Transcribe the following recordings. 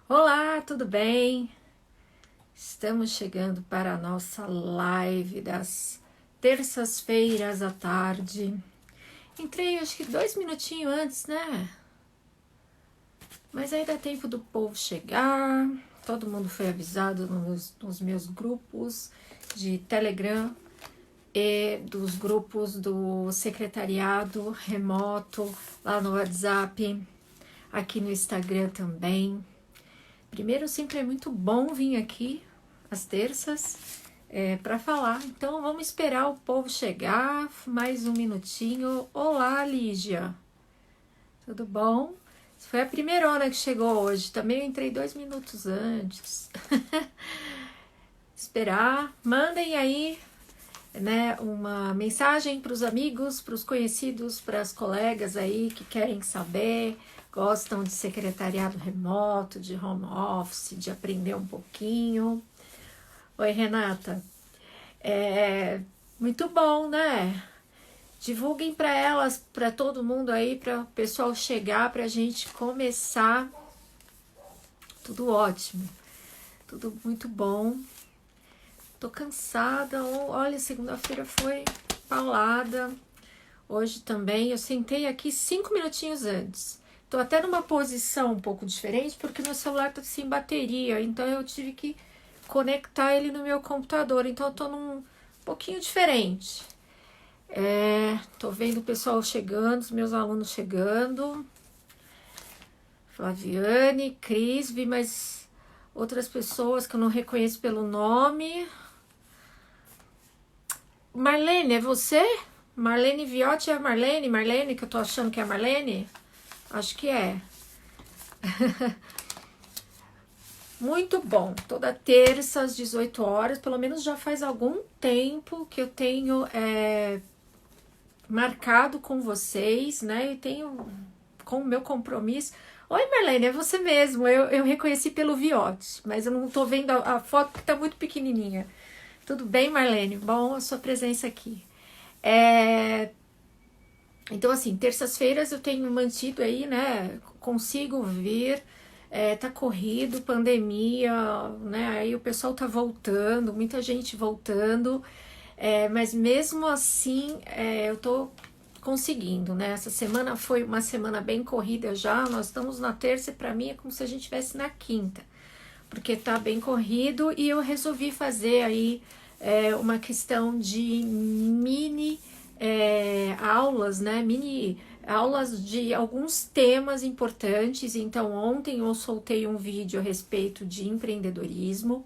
Olá, tudo bem? Estamos chegando para a nossa live das terças-feiras à tarde. Entrei acho que 2 minutinhos antes, né? Mas aí dá tempo do povo chegar. Todo mundo foi avisado nos meus grupos de Telegram e dos grupos do secretariado remoto, lá no WhatsApp, aqui no Instagram também. Primeiro, sempre é muito bom vir aqui às terças para falar. Então, vamos esperar o povo chegar. Mais um minutinho. Olá, Lígia. Tudo bom? Foi a primeirona que chegou hoje. Também eu entrei 2 minutos antes. Esperar. Mandem aí, né, uma mensagem para os amigos, para os conhecidos, para as colegas aí que querem saber, gostam de secretariado remoto, de home office, de aprender um pouquinho. Oi, Renata. Muito bom, né? Divulguem para elas, para todo mundo aí, para o pessoal chegar, para a gente começar. Tudo ótimo, tudo muito bom. Tô cansada. Olha, segunda-feira foi paulada. Hoje também. Eu sentei aqui 5 minutinhos antes. Tô até numa posição um pouco diferente porque meu celular tá sem bateria. Então eu tive que conectar ele no meu computador. Então eu tô num pouquinho diferente. Tô vendo o pessoal chegando, os meus alunos chegando. Flaviane, Cris, vi mais outras pessoas que eu não reconheço pelo nome. Marlene, é você? Marlene Viotti é a Marlene? Marlene, que eu tô achando que é a Marlene? Acho que é. Muito bom. Toda terça às 18 horas, pelo menos já faz algum tempo que eu tenho marcado com vocês, né? E tenho com o meu compromisso. Oi, Marlene, é você mesmo. Eu reconheci pelo Viotti, mas eu não tô vendo a foto porque tá muito pequenininha. Tudo bem, Marlene? Bom a sua presença aqui. Então, assim, terças-feiras eu tenho mantido aí, né? Consigo vir, tá corrido, pandemia, né? Aí o pessoal tá voltando, muita gente voltando, mas mesmo assim eu tô conseguindo, né? Essa semana foi uma semana bem corrida já, nós estamos na terça e para mim é como se a gente estivesse na quinta, porque tá bem corrido e eu resolvi fazer aí uma questão de mini aulas, né? Mini aulas de alguns temas importantes. Então, ontem eu soltei um vídeo a respeito de empreendedorismo.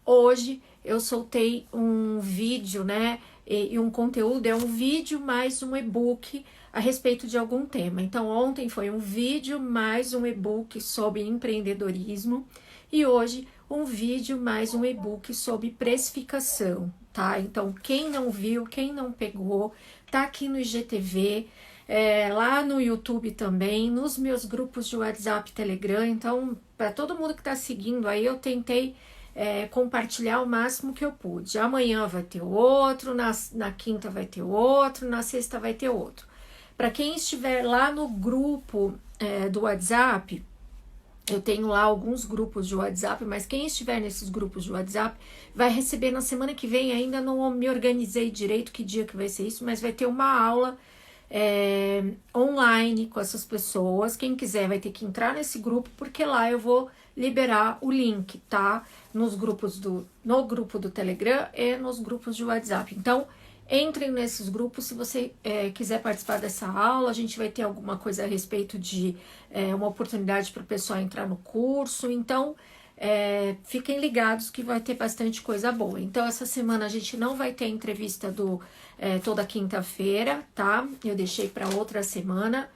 Hoje eu soltei um vídeo, né? E um conteúdo, é um vídeo mais um e-book a respeito de algum tema. Então, ontem foi um vídeo mais um e-book sobre empreendedorismo e hoje um vídeo mais um e-book sobre precificação, tá? Então, quem não viu, quem não pegou, tá aqui no IGTV, lá no YouTube também, nos meus grupos de WhatsApp, Telegram. Então, para todo mundo que tá seguindo aí, eu tentei compartilhar o máximo que eu pude. Amanhã vai ter outro, na quinta vai ter outro, na sexta vai ter outro. Para quem estiver lá no grupo do WhatsApp, eu tenho lá alguns grupos de WhatsApp, mas quem estiver nesses grupos de WhatsApp vai receber na semana que vem. Ainda não me organizei direito que dia que vai ser isso, mas vai ter uma aula online com essas pessoas. Quem quiser vai ter que entrar nesse grupo, porque lá eu vou liberar o link, tá? No grupo do Telegram e nos grupos de WhatsApp. Então, entrem nesses grupos se você quiser participar dessa aula. A gente vai ter alguma coisa a respeito de uma oportunidade para o pessoal entrar no curso. Então, fiquem ligados que vai ter bastante coisa boa. Então, essa semana a gente não vai ter entrevista toda quinta-feira, tá? Eu deixei para outra semana.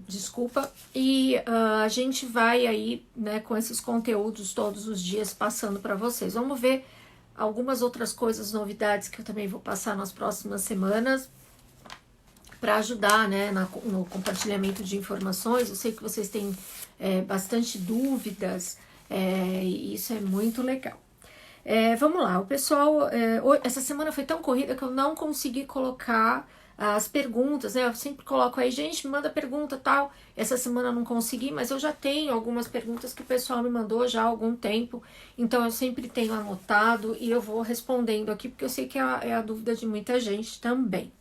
Desculpa. E a gente vai aí, né, com esses conteúdos todos os dias passando para vocês. Vamos ver algumas outras coisas, novidades que eu também vou passar nas próximas semanas para ajudar, né, no compartilhamento de informações. Eu sei que vocês têm bastante dúvidas e isso é muito legal. Vamos lá, o pessoal, essa semana foi tão corrida que eu não consegui colocar as perguntas, né? Eu sempre coloco aí, gente, me manda pergunta tal. Essa semana eu não consegui, mas eu já tenho algumas perguntas que o pessoal me mandou já há algum tempo. Então eu sempre tenho anotado e eu vou respondendo aqui, porque eu sei que é a dúvida de muita gente também.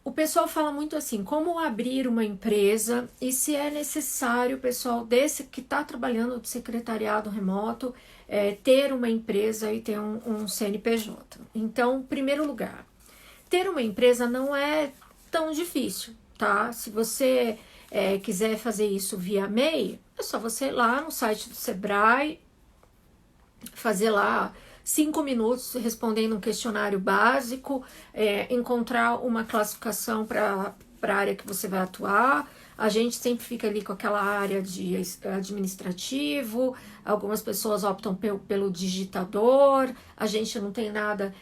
O pessoal fala muito assim, como abrir uma empresa e se é necessário o pessoal desse que está trabalhando de secretariado remoto ter uma empresa e ter um CNPJ. Então, em primeiro lugar, ter uma empresa não é tão difícil, tá? Se você quiser fazer isso via MEI, é só você ir lá no site do Sebrae, fazer lá 5 minutos respondendo um questionário básico, encontrar uma classificação para a área que você vai atuar. A gente sempre fica ali com aquela área de administrativo, algumas pessoas optam pelo digitador, a gente não tem nada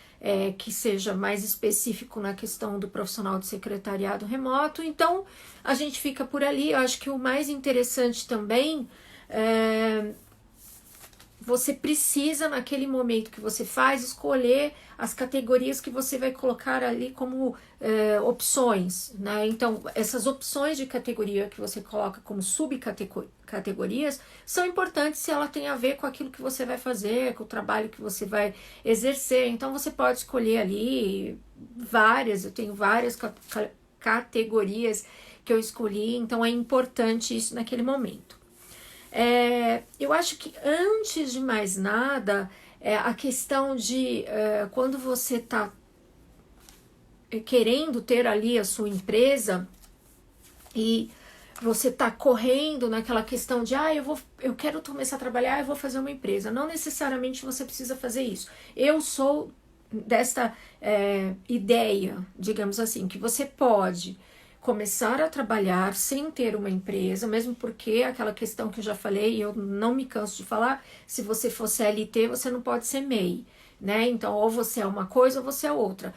que seja mais específico na questão do profissional de secretariado remoto, então a gente fica por ali. Eu acho que o mais interessante também você precisa, naquele momento que você faz, escolher as categorias que você vai colocar ali como opções, né? Então, essas opções de categoria que você coloca como subcategorias são importantes se ela tem a ver com aquilo que você vai fazer, com o trabalho que você vai exercer. Então, você pode escolher ali várias, eu tenho várias categorias que eu escolhi, então é importante isso naquele momento. Eu acho que antes de mais nada, a questão de quando você está querendo ter ali a sua empresa e você está correndo naquela questão de eu quero começar a trabalhar, eu vou fazer uma empresa. Não necessariamente você precisa fazer isso. Eu sou desta ideia, digamos assim, que você pode começar a trabalhar sem ter uma empresa, mesmo porque aquela questão que eu já falei, eu não me canso de falar, se você for CLT, você não pode ser MEI, né? Então, ou você é uma coisa ou você é outra.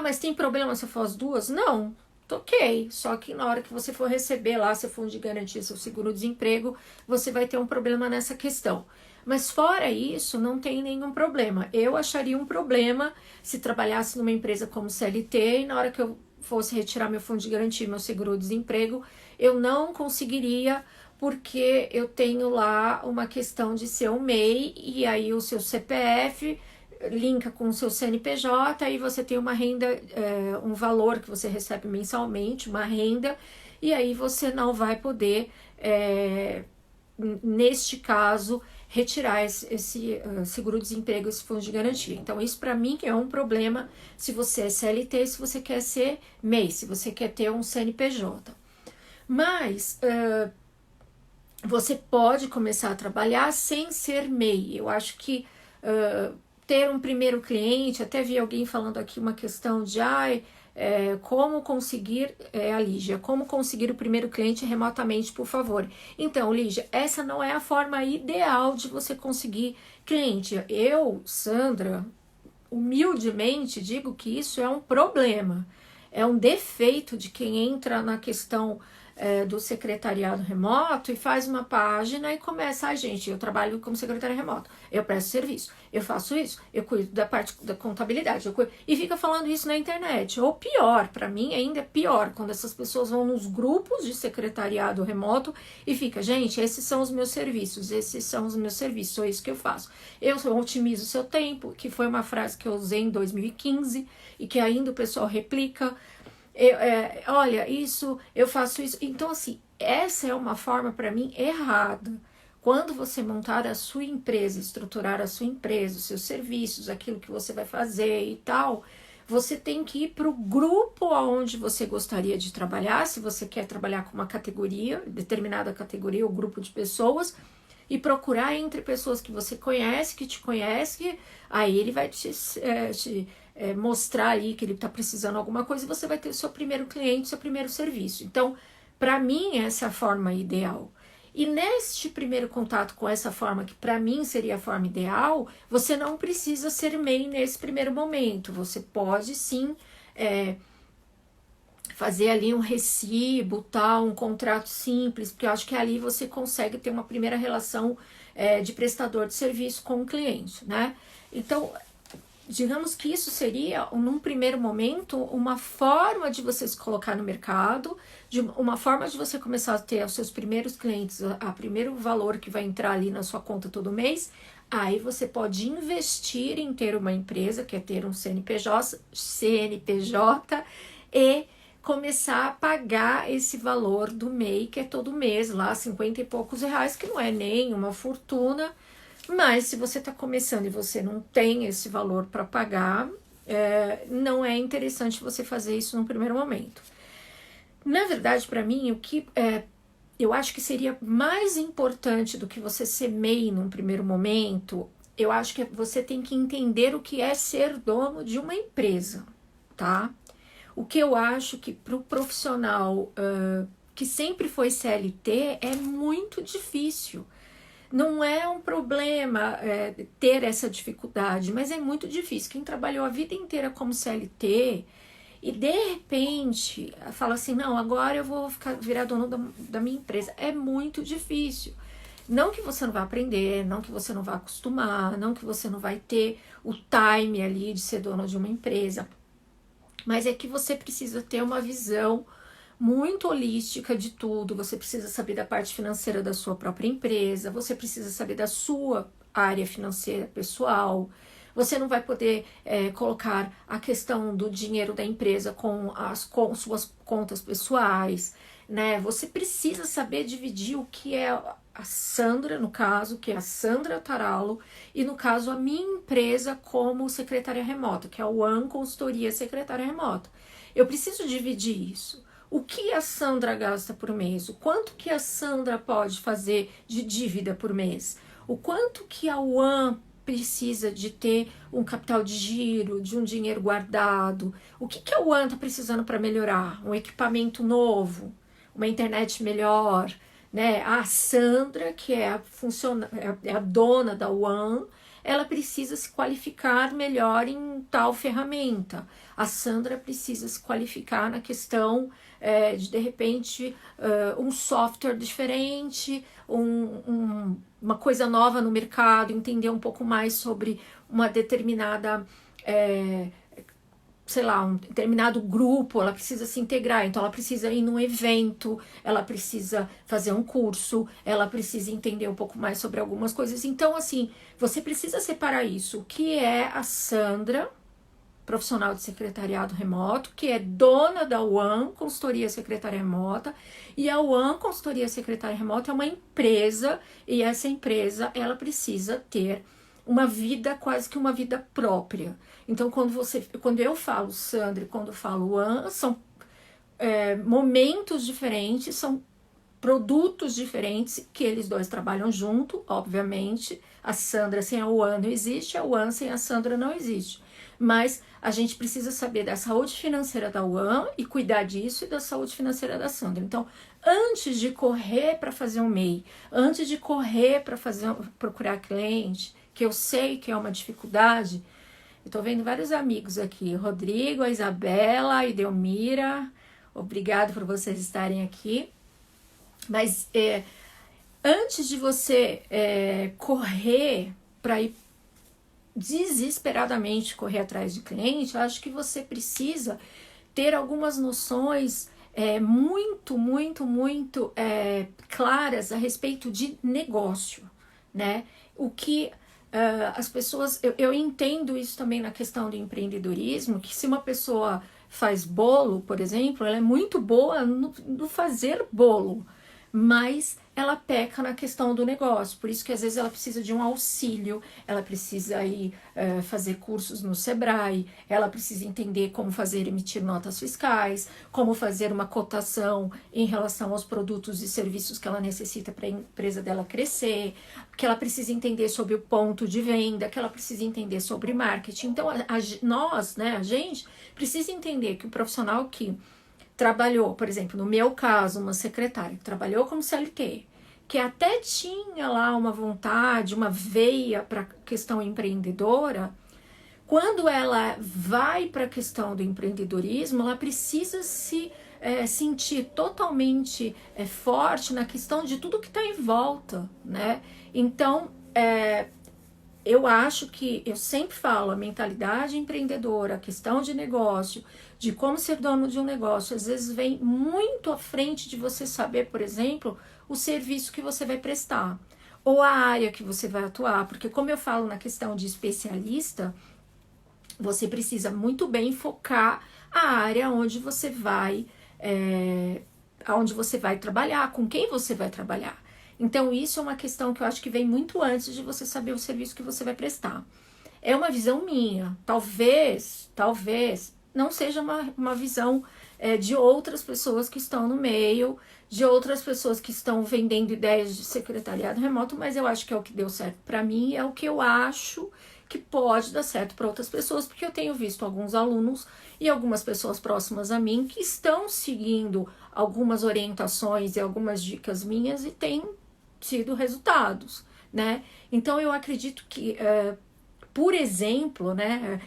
Mas tem problema se eu for as duas? Não, ok. Só que na hora que você for receber lá seu fundo de garantia, seu seguro-desemprego, você vai ter um problema nessa questão. Mas fora isso, não tem nenhum problema. Eu acharia um problema se trabalhasse numa empresa como CLT e na hora que eu fosse retirar meu fundo de garantia, meu seguro-desemprego, eu não conseguiria, porque eu tenho lá uma questão de ser um MEI, e aí o seu CPF linka com o seu CNPJ, aí você tem uma renda, um valor que você recebe mensalmente, uma renda, e aí você não vai poder, neste caso, retirar esse seguro-desemprego, esse fundo de garantia. Então, isso para mim é um problema se você é CLT, se você quer ser MEI, se você quer ter um CNPJ. Mas você pode começar a trabalhar sem ser MEI. Eu acho que ter um primeiro cliente, até vi alguém falando aqui uma questão de como conseguir, a Lígia, como conseguir o primeiro cliente remotamente, por favor. Então, Lígia, essa não é a forma ideal de você conseguir cliente. Eu, Sandra, humildemente digo que isso é um problema, é um defeito de quem entra na questão do secretariado remoto e faz uma página e começa, gente, eu trabalho como secretária remoto, eu presto serviço, eu faço isso, eu cuido da parte da contabilidade, e fica falando isso na internet. Ou pior, para mim ainda é pior, quando essas pessoas vão nos grupos de secretariado remoto e fica, gente, esses são os meus serviços, é isso que eu faço. Eu otimizo o seu tempo, que foi uma frase que eu usei em 2015 e que ainda o pessoal replica. Olha, eu faço isso. Então, assim, essa é uma forma para mim errada. Quando você montar a sua empresa, estruturar a sua empresa, os seus serviços, aquilo que você vai fazer e tal, você tem que ir para o grupo aonde você gostaria de trabalhar, se você quer trabalhar com uma categoria, determinada categoria ou grupo de pessoas, e procurar entre pessoas que você conhece, que te conhece, aí ele vai te mostrar ali que ele está precisando de alguma coisa e você vai ter o seu primeiro cliente, seu primeiro serviço. Então, para mim, essa é a forma ideal. E neste primeiro contato com essa forma, que para mim seria a forma ideal, você não precisa ser MEI nesse primeiro momento. Você pode sim fazer ali um recibo, tal, um contrato simples, porque eu acho que ali você consegue ter uma primeira relação de prestador de serviço com o cliente, né? Então, digamos que isso seria, num primeiro momento, uma forma de você se colocar no mercado, uma forma de você começar a ter os seus primeiros clientes, a primeiro valor que vai entrar ali na sua conta todo mês. Aí você pode investir em ter uma empresa, que é ter um CNPJ e começar a pagar esse valor do MEI, que é todo mês, lá 50 e poucos reais, que não é nem uma fortuna. Mas se você está começando e você não tem esse valor para pagar, não é interessante você fazer isso no primeiro momento. Na verdade, para mim, o que eu acho que seria mais importante do que você ser MEI num primeiro momento, eu acho que você tem que entender o que é ser dono de uma empresa, tá? O que eu acho que para o profissional que sempre foi CLT é muito difícil. Não é um problema ter essa dificuldade, mas é muito difícil. Quem trabalhou a vida inteira como CLT e de repente fala assim, não, agora eu vou virar dono da minha empresa. É muito difícil. Não que você não vai aprender, não que você não vai acostumar, não que você não vai ter o time ali de ser dono de uma empresa, mas é que você precisa ter uma visão muito holística de tudo. Você precisa saber da parte financeira da sua própria empresa, você precisa saber da sua área financeira pessoal. Você não vai poder colocar a questão do dinheiro da empresa com suas contas pessoais, né? Você precisa saber dividir o que é a Sandra, no caso, que é a Sandra Taralo, e no caso a minha empresa como secretária remota, que é a One Consultoria Secretária Remota. Eu preciso dividir isso. O que a Sandra gasta por mês? O quanto que a Sandra pode fazer de dívida por mês? O quanto que a One precisa de ter um capital de giro, de um dinheiro guardado? O que a One está precisando para melhorar? Um equipamento novo? Uma internet melhor? Né? A Sandra, que é a dona da One, ela precisa se qualificar melhor em tal ferramenta. A Sandra precisa se qualificar na questão de repente, um software diferente, uma coisa nova no mercado, entender um pouco mais sobre uma determinada, sei lá, um determinado grupo, ela precisa se integrar, então ela precisa ir num evento, ela precisa fazer um curso, ela precisa entender um pouco mais sobre algumas coisas. Então, assim, você precisa separar isso. O que é a Sandra, profissional de secretariado remoto, que é dona da One Consultoria Secretária Remota, e a One Consultoria Secretária Remota é uma empresa, e essa empresa, ela precisa ter uma vida, quase que uma vida própria. Então, quando eu falo Sandra e quando eu falo One, são momentos diferentes, são produtos diferentes, que eles dois trabalham junto, obviamente. A Sandra sem a One não existe, a One sem a Sandra não existe. Mas a gente precisa saber da saúde financeira da One e cuidar disso e da saúde financeira da Sandra. Então, antes de correr para fazer um MEI, antes de correr para procurar cliente, que eu sei que é uma dificuldade, eu tô vendo vários amigos aqui, Rodrigo, a Isabela, a Idelmira, obrigado por vocês estarem aqui. Mas antes de você correr para ir desesperadamente correr atrás de cliente, eu acho que você precisa ter algumas noções muito claras a respeito de negócio, né? O que as pessoas... Eu entendo isso também na questão do empreendedorismo, que se uma pessoa faz bolo, por exemplo, ela é muito boa no fazer bolo, mas ela peca na questão do negócio, por isso que às vezes ela precisa de um auxílio, ela precisa ir fazer cursos no Sebrae, ela precisa entender como emitir notas fiscais, como fazer uma cotação em relação aos produtos e serviços que ela necessita para a empresa dela crescer, que ela precisa entender sobre o ponto de venda, que ela precisa entender sobre marketing. Então, a gente precisa entender que o profissional que trabalhou, por exemplo, no meu caso, uma secretária que trabalhou como CLT, que até tinha lá uma vontade, uma veia para a questão empreendedora, quando ela vai para a questão do empreendedorismo, ela precisa se sentir totalmente forte na questão de tudo que está em volta, né? Então, eu acho que, eu sempre falo, a mentalidade empreendedora, a questão de negócio, de como ser dono de um negócio, às vezes vem muito à frente de você saber, por exemplo, o serviço que você vai prestar, ou a área que você vai atuar, porque como eu falo na questão de especialista, você precisa muito bem focar a área onde você vai, onde você vai trabalhar, com quem você vai trabalhar. Então, isso é uma questão que eu acho que vem muito antes de você saber o serviço que você vai prestar. É uma visão minha. Talvez não seja uma visão de outras pessoas que estão no meio, de outras pessoas que estão vendendo ideias de secretariado remoto, mas eu acho que é o que deu certo para mim, é o que eu acho que pode dar certo para outras pessoas, porque eu tenho visto alguns alunos e algumas pessoas próximas a mim que estão seguindo algumas orientações e algumas dicas minhas e têm tido resultados, né? Então eu acredito que, por exemplo, né,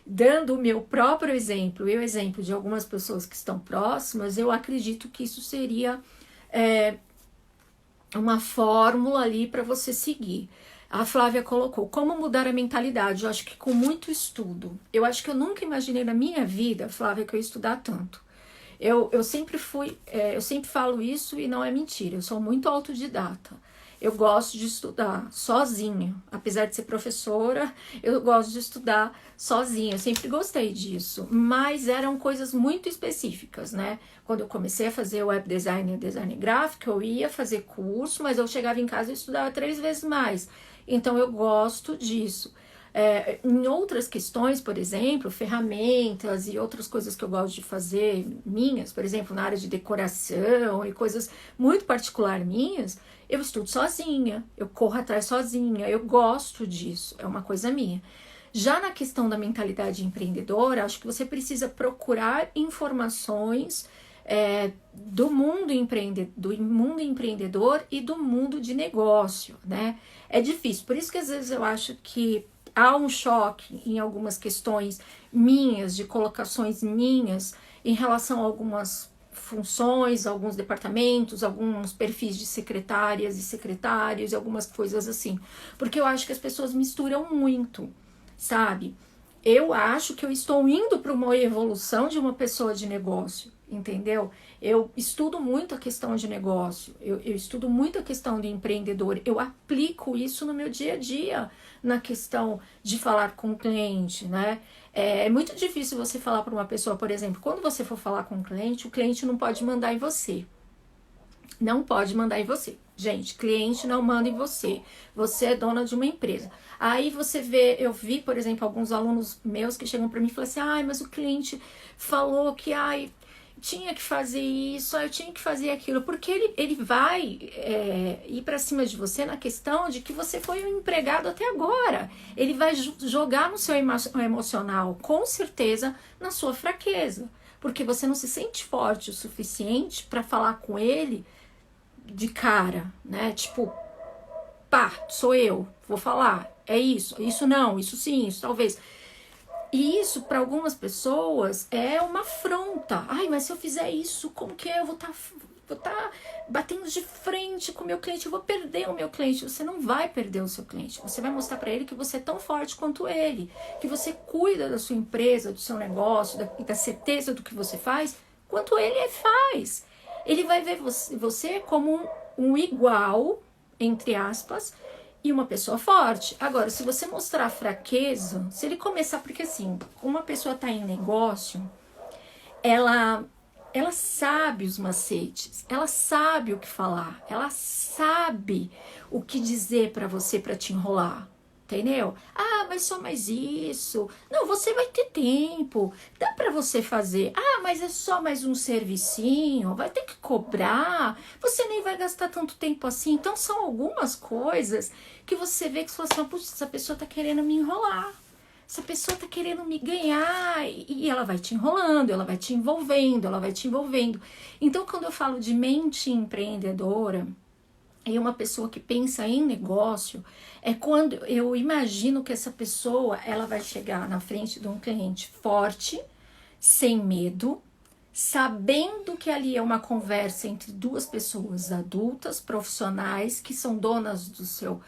dando o meu próprio exemplo e o exemplo de algumas pessoas que estão próximas, eu acredito que isso seria uma fórmula ali para você seguir. A Flávia colocou, como mudar a mentalidade? Eu acho que com muito estudo. Eu acho que eu nunca imaginei na minha vida, Flávia, que eu ia estudar tanto. Eu sempre fui, eu sempre falo isso e não é mentira, eu sou muito autodidata. Eu gosto de estudar sozinha, apesar de ser professora, eu gosto de estudar sozinha, eu sempre gostei disso, mas eram coisas muito específicas, né? Quando eu comecei a fazer web design e design gráfico, eu ia fazer curso, mas eu chegava em casa e estudava 3 vezes mais, então eu gosto disso. Em outras questões, por exemplo, ferramentas e outras coisas que eu gosto de fazer minhas, por exemplo, na área de decoração e coisas muito particular minhas, eu estudo sozinha, eu corro atrás sozinha, eu gosto disso, é uma coisa minha. Já na questão da mentalidade empreendedora, acho que você precisa procurar informações do mundo empreendedor e do mundo de negócio, né? É difícil, por isso que às vezes eu acho que há um choque em algumas questões minhas, de colocações minhas, em relação a algumas funções, alguns departamentos, alguns perfis de secretárias e secretários e algumas coisas assim. Porque eu acho que as pessoas misturam muito, sabe? Eu acho que eu estou indo para uma evolução de uma pessoa de negócio, entendeu? Eu estudo muito a questão de negócio, eu estudo muito a questão do empreendedor, eu aplico isso no meu dia a dia, na questão de falar com o cliente, né? É muito difícil você falar para uma pessoa, por exemplo, quando você for falar com o cliente não pode mandar em você. Não pode mandar em você. Gente, cliente não manda em você. Você é dona de uma empresa. Aí você vê, eu vi, por exemplo, alguns alunos meus que chegam para mim e falam assim, ai, mas o cliente falou que, ai, tinha que fazer isso, eu tinha que fazer aquilo, porque ele vai ir para cima de você na questão de que você foi um empregado até agora. Ele vai jogar no seu emocional, com certeza, na sua fraqueza, porque você não se sente forte o suficiente para falar com ele de cara, né? Tipo, pá, sou eu, vou falar, é isso não, isso sim, isso talvez. E isso, para algumas pessoas, é uma afronta. Ai, mas se eu fizer isso, como que eu vou tá batendo de frente com o meu cliente? Eu vou perder o meu cliente. Você não vai perder o seu cliente. Você vai mostrar para ele que você é tão forte quanto ele. Que você cuida da sua empresa, do seu negócio, da certeza do que você faz, quanto ele faz. Ele vai ver você como um igual, entre aspas, e uma pessoa forte. Agora, se você mostrar fraqueza, se ele começar, porque assim, uma pessoa tá em negócio, ela sabe os macetes, ela sabe o que falar, ela sabe o que dizer para você para te enrolar. Entendeu? Ah, mas só mais isso. Não, você vai ter tempo. Dá para você fazer. Ah, mas é só mais um servicinho. Vai ter que cobrar. Você nem vai gastar tanto tempo assim. Então, são algumas coisas que você vê que você fala assim, puxa, essa pessoa tá querendo me enrolar. Essa pessoa tá querendo me ganhar. E ela vai te enrolando, ela vai te envolvendo, ela vai te envolvendo. Então, quando eu falo de mente empreendedora, e uma pessoa que pensa em negócio, é quando eu imagino que essa pessoa ela vai chegar na frente de um cliente forte, sem medo, sabendo que ali é uma conversa entre duas pessoas adultas, profissionais, que são donas do seu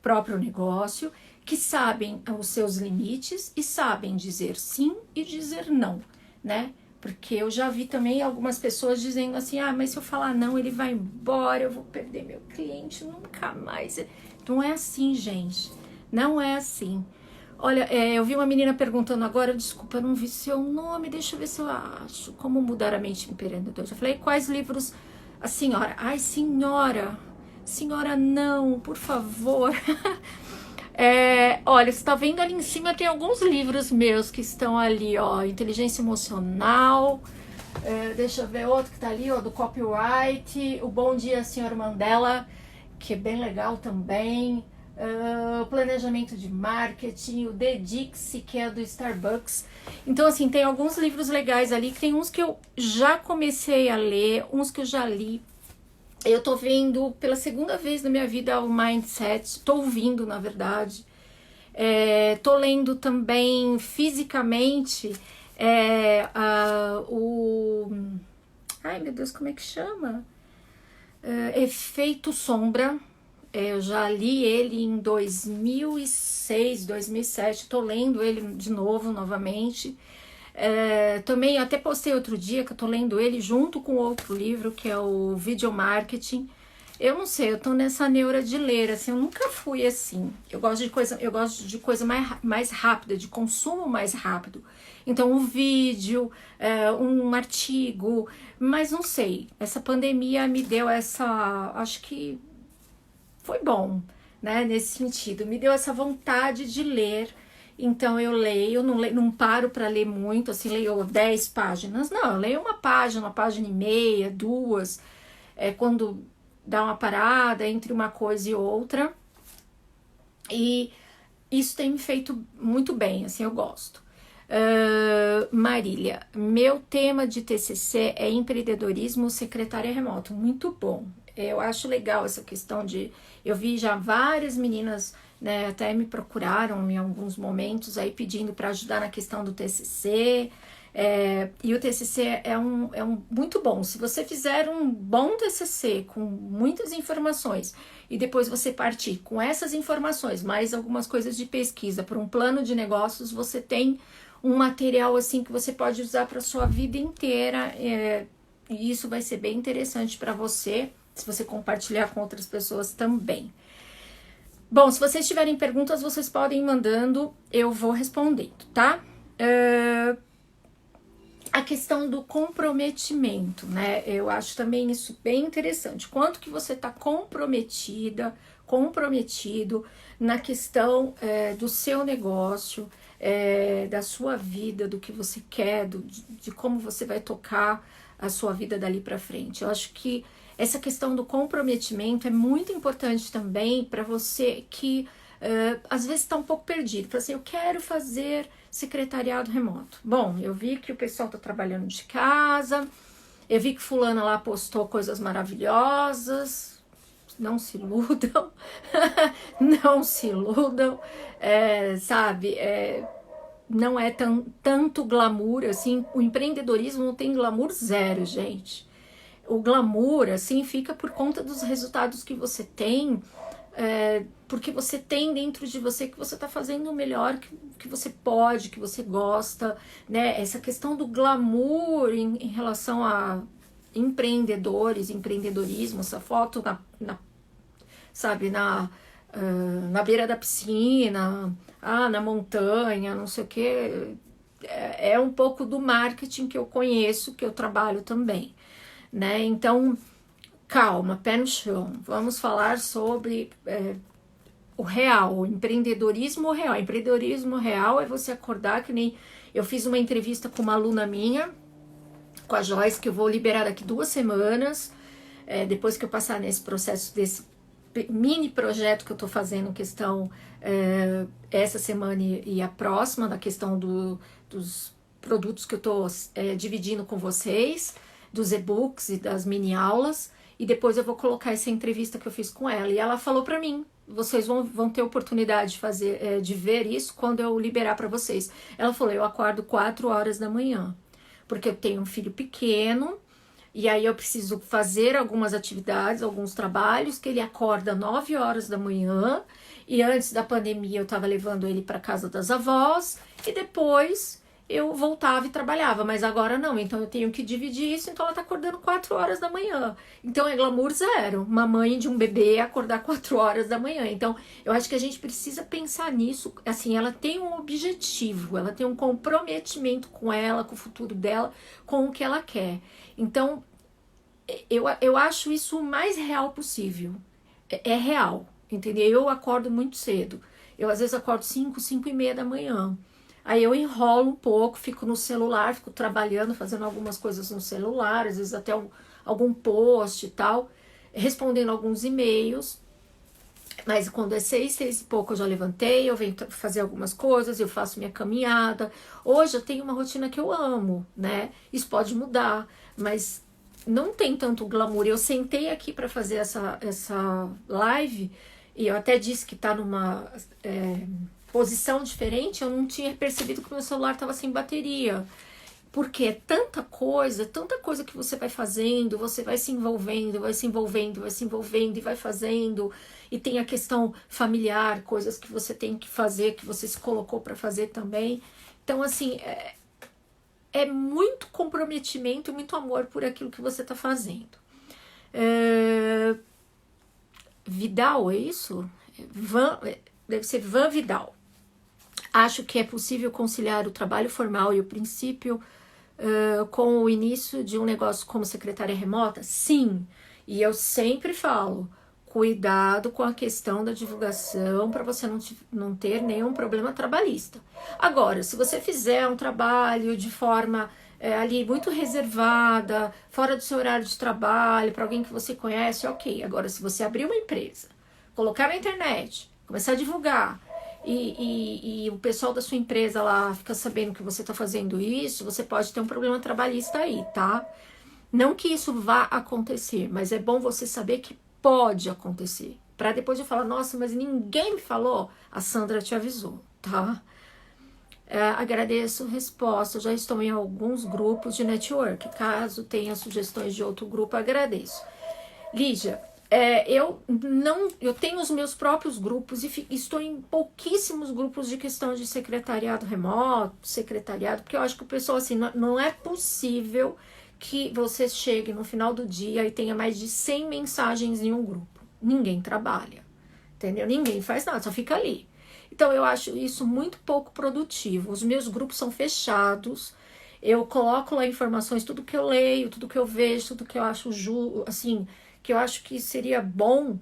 próprio negócio, que sabem os seus limites e sabem dizer sim e dizer não, né? Porque eu já vi também algumas pessoas dizendo assim, ah, mas se eu falar não, ele vai embora, eu vou perder meu cliente nunca mais. Não é assim, gente. Não é assim. Olha, eu vi uma menina perguntando agora, desculpa, eu não vi seu nome, deixa eu ver se eu acho. Como mudar a mente empreendedora? Eu falei, quais livros a senhora? Ai, senhora não, por favor. Olha, você tá vendo ali em cima, tem alguns livros meus que estão ali, ó, Inteligência Emocional, deixa eu ver outro que tá ali, ó, do Copyright, O Bom Dia, Senhor Mandela, que é bem legal também, Planejamento de Marketing, o The Dixie, que é do Starbucks. Então, assim, tem alguns livros legais ali, tem uns que eu já comecei a ler, uns que eu já li. Eu tô vendo pela segunda vez na minha vida o Mindset, tô ouvindo, na verdade. Tô lendo também fisicamente ai, meu Deus, como é que chama? Efeito Sombra. Eu já li ele em 2006, 2007, tô lendo ele de novo, novamente. Também até postei outro dia que eu tô lendo ele junto com outro livro, que é o Video Marketing. Eu não sei, eu tô nessa neura de ler, assim, eu nunca fui assim. Eu gosto de coisa mais rápida, de consumo mais rápido. Então, um vídeo, um artigo, mas não sei. Essa pandemia me deu acho que foi bom, né, nesse sentido. Me deu essa vontade de ler. Então eu leio, não paro para ler muito, assim, leio 10 páginas. Não, eu leio uma página e meia, duas. Quando dá uma parada entre uma coisa e outra. E isso tem me feito muito bem, assim, eu gosto. Marília, meu tema de TCC é empreendedorismo secretária remoto. Muito bom. Eu acho legal essa questão de... Eu vi já várias meninas, né, até me procuraram em alguns momentos aí pedindo para ajudar na questão do TCC. E o TCC é um muito bom. Se você fizer um bom TCC com muitas informações e depois você partir com essas informações, mais algumas coisas de pesquisa para um plano de negócios, você tem um material assim que você pode usar para sua vida inteira. E isso vai ser bem interessante para você, se você compartilhar com outras pessoas também. Bom, se vocês tiverem perguntas, vocês podem ir mandando, eu vou respondendo, tá? A questão do comprometimento, né? Eu acho também isso bem interessante. Quanto que você está comprometido na questão do seu negócio, da sua vida, do que você quer, de como você vai tocar a sua vida dali para frente. Eu acho que essa questão do comprometimento é muito importante também para você que às vezes está um pouco perdido. Fala assim, eu quero fazer secretariado remoto. Bom, eu vi que o pessoal está trabalhando de casa, eu vi que fulana lá postou coisas maravilhosas. Não se iludam, não se iludam, sabe? Não é tanto glamour, assim, o empreendedorismo não tem glamour zero, gente. O glamour, assim, fica por conta dos resultados que você tem, porque você tem dentro de você que você está fazendo o melhor que você pode, que você gosta, né? Essa questão do glamour em relação a empreendedores, empreendedorismo, essa foto sabe, na beira da piscina, na montanha, não sei o que, é um pouco do marketing que eu conheço, que eu trabalho também, né? Então, calma, pé no chão, vamos falar sobre o real, o empreendedorismo real. Empreendedorismo real é você acordar, que nem eu fiz uma entrevista com uma aluna minha, com a Joyce, que eu vou liberar daqui 2 semanas, depois que eu passar nesse processo desse mini projeto que eu tô fazendo, questão essa semana e a próxima, na questão dos produtos que eu tô dividindo com vocês, dos e-books e das mini aulas, e depois eu vou colocar essa entrevista que eu fiz com ela, e ela falou pra mim, vocês vão ter oportunidade de ver isso quando eu liberar pra vocês. Ela falou, eu acordo 4 horas da manhã, porque eu tenho um filho pequeno, E aí eu preciso fazer algumas atividades, alguns trabalhos, que ele acorda 9 horas da manhã. E antes da pandemia eu estava levando ele para casa das avós. E depois eu voltava e trabalhava. Mas agora não, então eu tenho que dividir isso. Então ela está acordando 4 horas da manhã. Então é glamour zero. Uma mãe de um bebê acordar 4 horas da manhã. Então eu acho que a gente precisa pensar nisso. Assim, ela tem um objetivo, ela tem um comprometimento com ela, com o futuro dela, com o que ela quer. Então, eu acho isso o mais real possível. É real, entendeu? Eu acordo muito cedo. Eu, às vezes, acordo 5 e meia da manhã. Aí eu enrolo um pouco, fico no celular, fico trabalhando, fazendo algumas coisas no celular, às vezes até algum post e tal, respondendo alguns e-mails. Mas quando é 6 e pouco eu já levantei, eu venho fazer algumas coisas, eu faço minha caminhada. Hoje eu tenho uma rotina que eu amo, né? Isso pode mudar, mas não tem tanto glamour. Eu sentei aqui para fazer essa live e eu até disse que tá numa posição diferente. Eu não tinha percebido que o meu celular estava sem bateria. Porque é tanta coisa que você vai fazendo, você vai se envolvendo, vai se envolvendo, vai se envolvendo e vai fazendo. E tem a questão familiar, coisas que você tem que fazer, que você se colocou para fazer também. Então, assim, é muito comprometimento, muito amor por aquilo que você está fazendo. Vidal, é isso? Deve ser Van Vidal. Acho que é possível conciliar o trabalho formal e o princípio com o início de um negócio como secretária remota? Sim, e eu sempre falo, cuidado com a questão da divulgação para você não ter nenhum problema trabalhista. Agora, se você fizer um trabalho de forma ali muito reservada, fora do seu horário de trabalho, para alguém que você conhece, ok. Agora, se você abrir uma empresa, colocar na internet, começar a divulgar, e o pessoal da sua empresa lá fica sabendo que você está fazendo isso, você pode ter um problema trabalhista aí, tá? Não que isso vá acontecer, mas é bom você saber que pode acontecer. Para depois eu falar, nossa, mas ninguém me falou. A Sandra te avisou, tá? Agradeço a resposta. Eu já estou em alguns grupos de network. Caso tenha sugestões de outro grupo, agradeço. Lígia, eu tenho os meus próprios grupos e estou em pouquíssimos grupos de questão de secretariado remoto, porque eu acho que o pessoal, assim, não é possível que você chegue no final do dia e tenha mais de 100 mensagens em um grupo. Ninguém trabalha, entendeu? Ninguém faz nada, só fica ali. Então, eu acho isso muito pouco produtivo. Os meus grupos são fechados, eu coloco lá informações, tudo que eu leio, tudo que eu vejo, tudo que eu acho, assim, que eu acho que seria bom,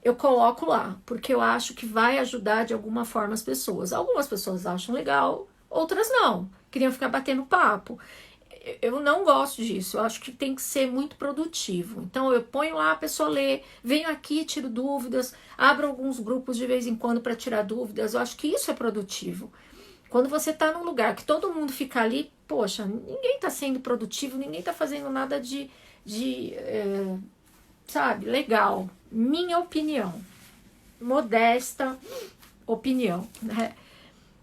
eu coloco lá, porque eu acho que vai ajudar de alguma forma as pessoas. Algumas pessoas acham legal, outras não, queriam ficar batendo papo. Eu não gosto disso, eu acho que tem que ser muito produtivo. Então eu ponho lá, a pessoa lê, venho aqui, tiro dúvidas, abro alguns grupos de vez em quando para tirar dúvidas. Eu acho que isso é produtivo. Quando você tá num lugar que todo mundo fica ali, poxa, ninguém tá sendo produtivo, ninguém tá fazendo nada sabe, legal. Minha opinião, modesta opinião, né?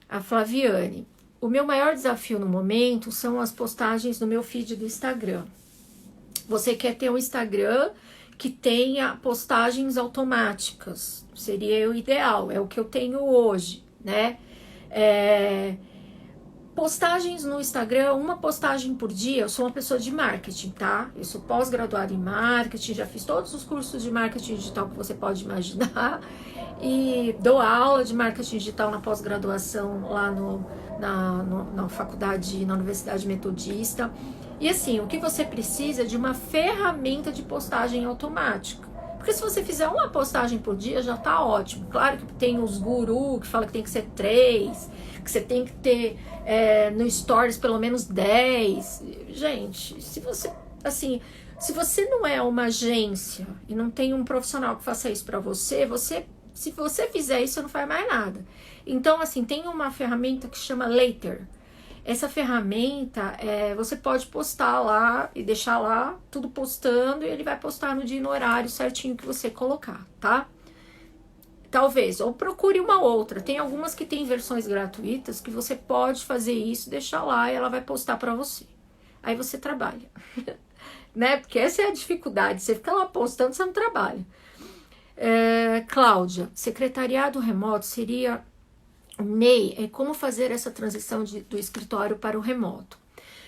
A Flaviane. O meu maior desafio no momento são as postagens no meu feed do Instagram. Você quer ter um Instagram que tenha postagens automáticas. Seria o ideal, é o que eu tenho hoje, né? Postagens no Instagram, uma postagem por dia. Eu sou uma pessoa de marketing, tá? Eu sou pós-graduada em marketing, já fiz todos os cursos de marketing digital que você pode imaginar e dou aula de marketing digital na pós-graduação lá na faculdade, na Universidade Metodista. E assim, o que você precisa é de uma ferramenta de postagem automática. Porque se você fizer uma postagem por dia, já tá ótimo. Claro que tem os gurus que falam que tem que ser 3, que você tem que ter no Stories pelo menos 10. Gente, se você não é uma agência e não tem um profissional que faça isso para você, se você fizer isso, você não faz mais nada. Então, assim, tem uma ferramenta que chama Later. Essa ferramenta, você pode postar lá e deixar lá tudo postando e ele vai postar no dia e no horário certinho que você colocar, tá? Talvez, ou procure uma outra. Tem algumas que tem versões gratuitas que você pode fazer isso, deixar lá e ela vai postar para você. Aí você trabalha. né? Porque essa é a dificuldade, você fica lá postando, você não trabalha. Cláudia, secretariado remoto seria o MEI, como fazer essa transição do escritório para o remoto?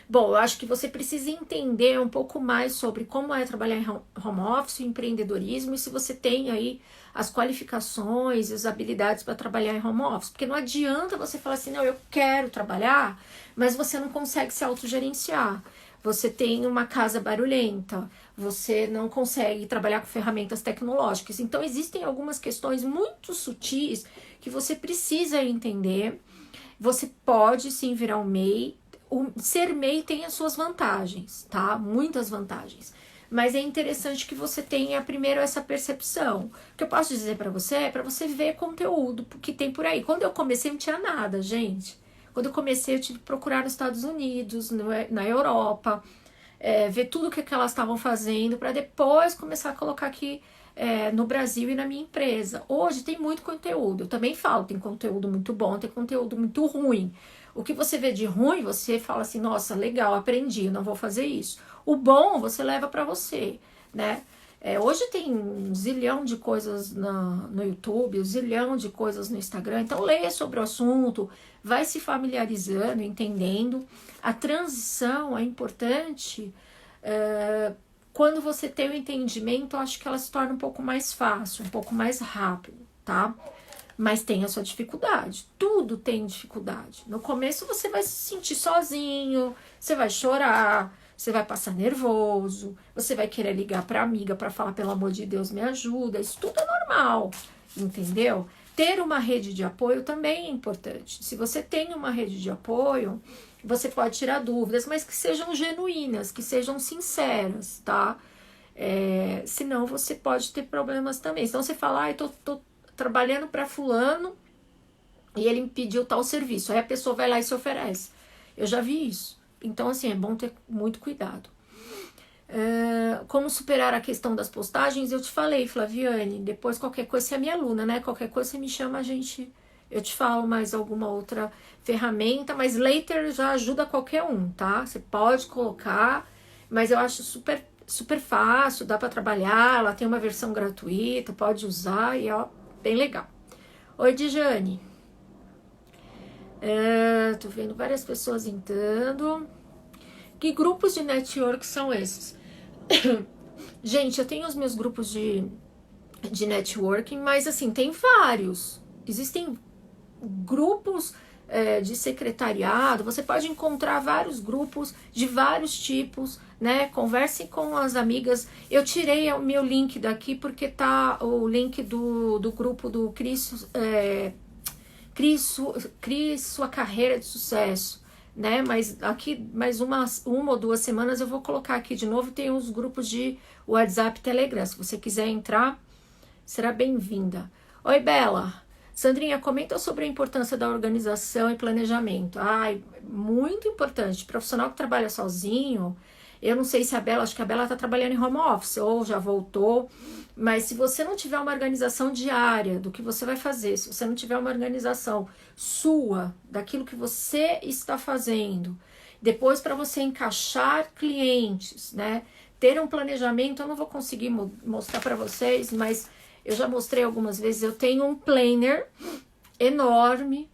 Bom, eu acho que você precisa entender um pouco mais sobre como é trabalhar em home office, empreendedorismo, e se você tem aí as qualificações e as habilidades para trabalhar em home office. Porque não adianta você falar assim, não, eu quero trabalhar, mas você não consegue se autogerenciar. Você tem uma casa barulhenta, você não consegue trabalhar com ferramentas tecnológicas. Então, existem algumas questões muito sutis que você precisa entender. Você pode sim virar um MEI. Ser MEI tem as suas vantagens, tá? Muitas vantagens. Mas é interessante que você tenha primeiro essa percepção. O que eu posso dizer para você é para você ver conteúdo que tem por aí. Quando eu comecei não tinha nada, gente. Quando eu comecei eu tive que procurar nos Estados Unidos, na Europa, ver tudo o que elas estavam fazendo para depois começar a colocar aqui no Brasil e na minha empresa. Hoje tem muito conteúdo. Eu também falo, tem conteúdo muito bom, tem conteúdo muito ruim. O que você vê de ruim, você fala assim, nossa, legal, aprendi, não vou fazer isso. O bom, você leva para você, né? Hoje tem um zilhão de coisas no YouTube, um zilhão de coisas no Instagram. Então, leia sobre o assunto, vai se familiarizando, entendendo. A transição é importante. Quando você tem o entendimento, eu acho que ela se torna um pouco mais fácil, um pouco mais rápido, tá? Mas tem a sua dificuldade. Tudo tem dificuldade. No começo você vai se sentir sozinho, você vai chorar, você vai passar nervoso, você vai querer ligar para amiga para falar, pelo amor de Deus, me ajuda. Isso tudo é normal, entendeu? Ter uma rede de apoio também é importante. Se você tem uma rede de apoio, você pode tirar dúvidas, mas que sejam genuínas, que sejam sinceras, tá? Senão você pode ter problemas também. Então você fala, tô trabalhando para fulano e ele me pediu tal serviço. Aí a pessoa vai lá e se oferece. Eu já vi isso. Então, assim, é bom ter muito cuidado. Como superar a questão das postagens? Eu te falei, Flaviane. Depois, qualquer coisa, você é minha aluna, né? Qualquer coisa, você me chama, eu te falo mais alguma outra ferramenta. Mas Later já ajuda qualquer um, tá? Você pode colocar, mas eu acho super fácil, dá para trabalhar. Ela tem uma versão gratuita, pode usar e ó, bem legal. Oi, Dijane. Tô vendo várias pessoas entrando. Que grupos de network são esses? Gente, eu tenho os meus grupos de networking, mas assim, tem vários. Existem grupos de secretariado, você pode encontrar vários grupos de vários tipos, né? Converse com as amigas. Eu tirei o meu link daqui porque tá o link do grupo do Crie Sua Carreira de Sucesso, né? Mas aqui, mais uma ou duas semanas eu vou colocar aqui de novo. Tem os grupos de WhatsApp e Telegram. Se você quiser entrar, será bem-vinda. Oi, Bela. Sandrinha, comenta sobre a importância da organização e planejamento. Ai, muito importante. Profissional que trabalha sozinho, eu não sei se acho que a Bela está trabalhando em home office ou já voltou, mas se você não tiver uma organização diária do que você vai fazer, se você não tiver uma organização sua, daquilo que você está fazendo, depois para você encaixar clientes, né? Ter um planejamento, eu não vou conseguir mostrar para vocês, mas eu já mostrei algumas vezes. Eu tenho um planner enorme,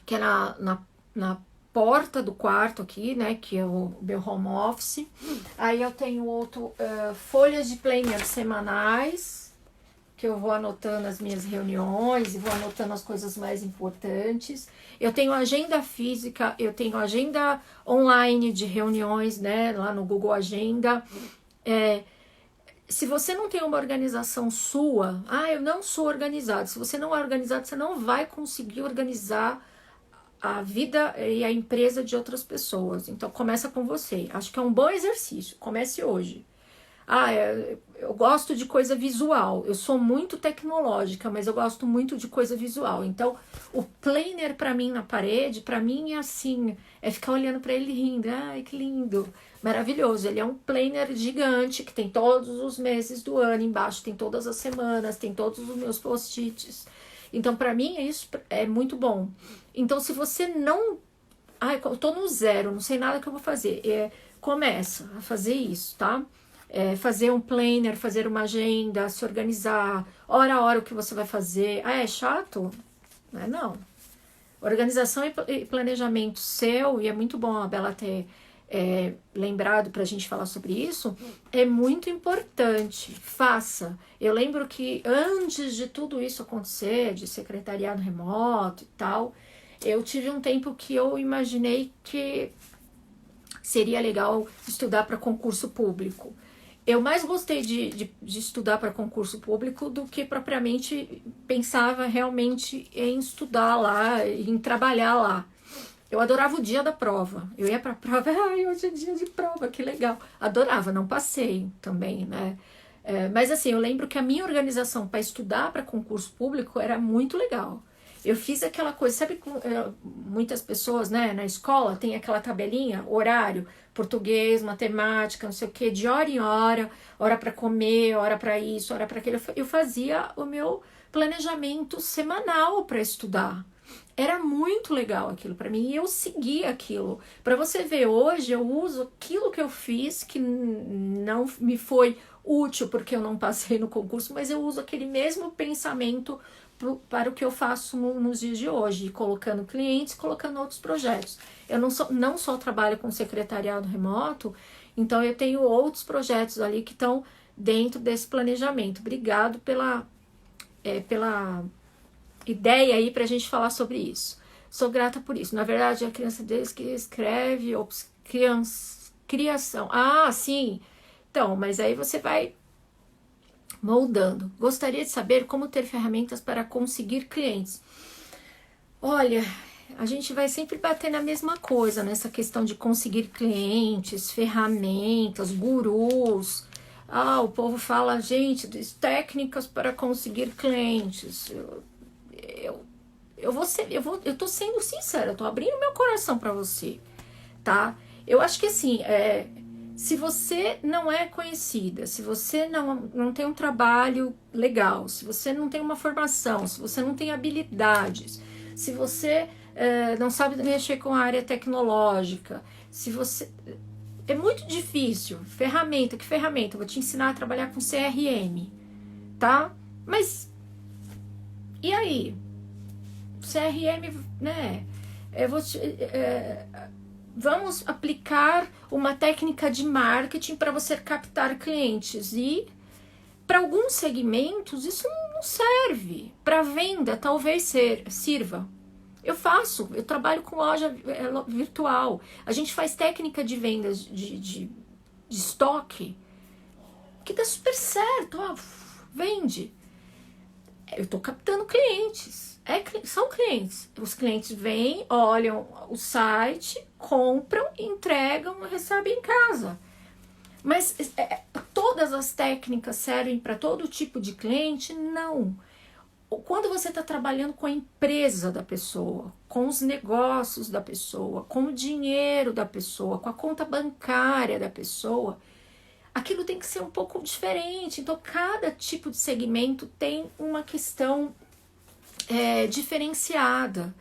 que é na porta do quarto aqui, né? Que é o meu home office. Aí eu tenho outro, folhas de planner semanais, que eu vou anotando as minhas reuniões e vou anotando as coisas mais importantes. Eu tenho agenda física, eu tenho agenda online de reuniões, né? Lá no Google Agenda. Se você não tem uma organização sua, eu não sou organizado. Se você não é organizado, você não vai conseguir organizar a vida e a empresa de outras pessoas. Então, começa com você. Acho que é um bom exercício. Comece hoje. Eu gosto de coisa visual. Eu sou muito tecnológica, mas eu gosto muito de coisa visual. Então, o planner para mim na parede, para mim é assim, é ficar olhando para ele rindo. Ai, que lindo. Maravilhoso. Ele é um planner gigante que tem todos os meses do ano embaixo, tem todas as semanas, tem todos os meus post-its. Então, para mim, isso é muito bom. Então, se você não... eu tô no zero, não sei nada que eu vou fazer. começa a fazer isso, tá? Fazer um planner, fazer uma agenda, se organizar, hora a hora o que você vai fazer. Ah, é chato? Não. Organização e planejamento seu, e é muito bom a Bela ter lembrado para a gente falar sobre isso, é muito importante. Faça. Eu lembro que antes de tudo isso acontecer, de secretariado remoto e tal, eu tive um tempo que eu imaginei que seria legal estudar para concurso público. Eu mais gostei de estudar para concurso público do que propriamente pensava realmente em estudar lá, em trabalhar lá. Eu adorava o dia da prova. Eu ia para a prova, ai, hoje é dia de prova, que legal. Adorava, não passei também, né? Mas assim, eu lembro que a minha organização para estudar para concurso público era muito legal. Eu fiz aquela coisa, sabe, muitas pessoas, né, na escola tem aquela tabelinha, horário, português, matemática, não sei o que, de hora em hora para comer, hora para isso, hora para aquilo. Eu fazia o meu planejamento semanal para estudar. Era muito legal aquilo para mim e eu seguia aquilo. Para você ver, hoje eu uso aquilo que eu fiz, que não me foi útil porque eu não passei no concurso, mas eu uso aquele mesmo pensamento para o que eu faço nos dias de hoje, colocando clientes, colocando outros projetos. Eu não só trabalho com secretariado remoto, então eu tenho outros projetos ali que estão dentro desse planejamento. Obrigado pela ideia aí para a gente falar sobre isso. Sou grata por isso. Na verdade, a criança deles que escreve, criação. Ah, sim. Então, mas aí você vai moldando. Gostaria de saber como ter ferramentas para conseguir clientes. Olha, a gente vai sempre bater na mesma coisa, nessa questão de conseguir clientes, ferramentas, gurus. Ah, o povo fala, gente, técnicas para conseguir clientes. Eu tô sendo sincera, eu tô abrindo meu coração para você, tá? Eu acho que assim, se você não é conhecida, se você não tem um trabalho legal, se você não tem uma formação, se você não tem habilidades, se você não sabe mexer com a área tecnológica, se você... É muito difícil. Ferramenta, que ferramenta? Eu vou te ensinar a trabalhar com CRM, tá? Mas, e aí? CRM, né? Vamos aplicar uma técnica de marketing para você captar clientes. E para alguns segmentos isso não serve. Para venda talvez sirva. Eu trabalho com loja virtual. A gente faz técnica de vendas de estoque que dá super certo. Ó, vende. Eu estou captando clientes. São clientes. Os clientes vêm, olham o site, compram, entregam e recebem em casa. Mas todas as técnicas servem para todo tipo de cliente? Não. Quando você está trabalhando com a empresa da pessoa, com os negócios da pessoa, com o dinheiro da pessoa, com a conta bancária da pessoa, aquilo tem que ser um pouco diferente. Então, cada tipo de segmento tem uma questão diferenciada.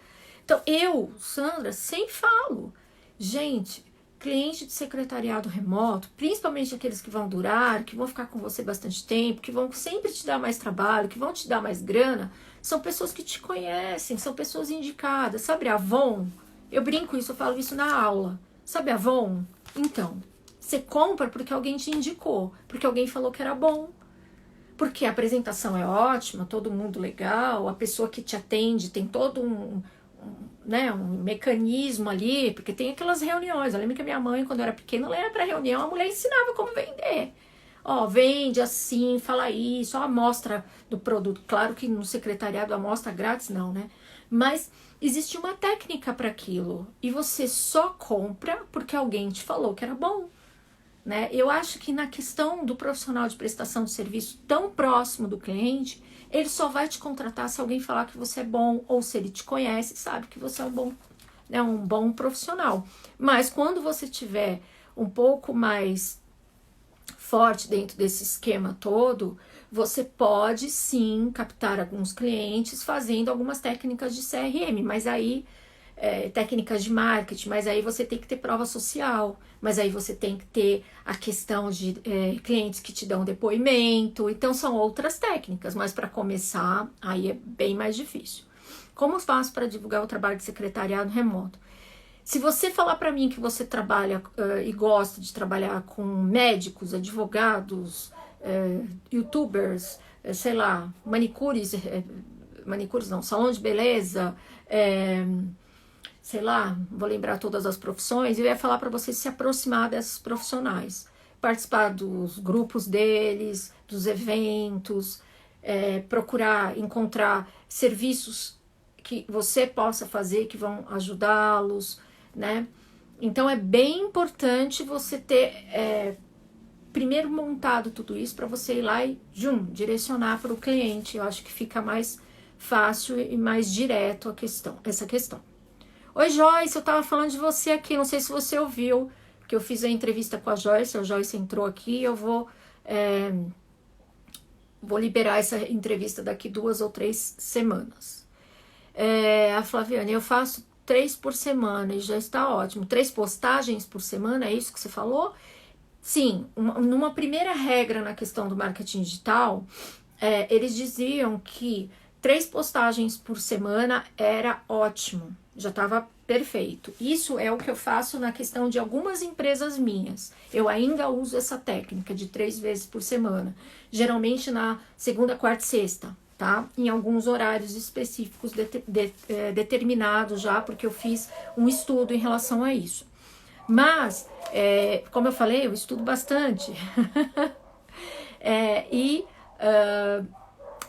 Então, eu, Sandra, sempre falo, gente, cliente de secretariado remoto, principalmente aqueles que vão durar, que vão ficar com você bastante tempo, que vão sempre te dar mais trabalho, que vão te dar mais grana, são pessoas que te conhecem, são pessoas indicadas. Sabe a Avon? Eu brinco isso, eu falo isso na aula. Sabe a Avon? Então, você compra porque alguém te indicou, porque alguém falou que era bom. Porque a apresentação é ótima, todo mundo legal, a pessoa que te atende tem todo um mecanismo ali, porque tem aquelas reuniões. Eu lembro que a minha mãe, quando eu era pequena, ela ia pra reunião, a mulher ensinava como vender. Ó, vende assim, fala isso, ó, a amostra do produto. Claro que no secretariado a amostra grátis não, né? Mas existe uma técnica para aquilo. E você só compra porque alguém te falou que era bom. Né? Eu acho que na questão do profissional de prestação de serviço tão próximo do cliente, ele só vai te contratar se alguém falar que você é bom, ou se ele te conhece, sabe que você é um bom profissional. Mas quando você tiver um pouco mais forte dentro desse esquema todo, você pode sim captar alguns clientes fazendo algumas técnicas de CRM, mas aí técnicas de marketing, mas aí você tem que ter prova social, mas aí você tem que ter a questão de clientes que te dão depoimento, então são outras técnicas, mas para começar, aí é bem mais difícil. Como faço para divulgar o trabalho de secretariado remoto? Se você falar para mim que você trabalha e gosta de trabalhar com médicos, advogados, youtubers, sei lá, manicures não, salão de beleza, sei lá, vou lembrar todas as profissões, eu ia falar para você se aproximar desses profissionais, participar dos grupos deles, dos eventos, procurar encontrar serviços que você possa fazer que vão ajudá-los, né? Então é bem importante você ter primeiro montado tudo isso para você ir lá e direcionar para o cliente. Eu acho que fica mais fácil e mais direto essa questão. Oi, Joyce, eu tava falando de você aqui, não sei se você ouviu, que eu fiz a entrevista com a Joyce entrou aqui, eu vou liberar essa entrevista daqui 2 ou 3 semanas. A Flaviane, eu faço 3 por semana e já está ótimo. 3 postagens por semana, é isso que você falou? Sim, numa primeira regra na questão do marketing digital, eles diziam que 3 postagens por semana era ótimo, já estava perfeito. Isso é o que eu faço na questão de algumas empresas minhas. Eu ainda uso essa técnica de 3 vezes por semana, geralmente na segunda, quarta e sexta, tá? Em alguns horários específicos determinados já, porque eu fiz um estudo em relação a isso. Mas, como eu falei, eu estudo bastante.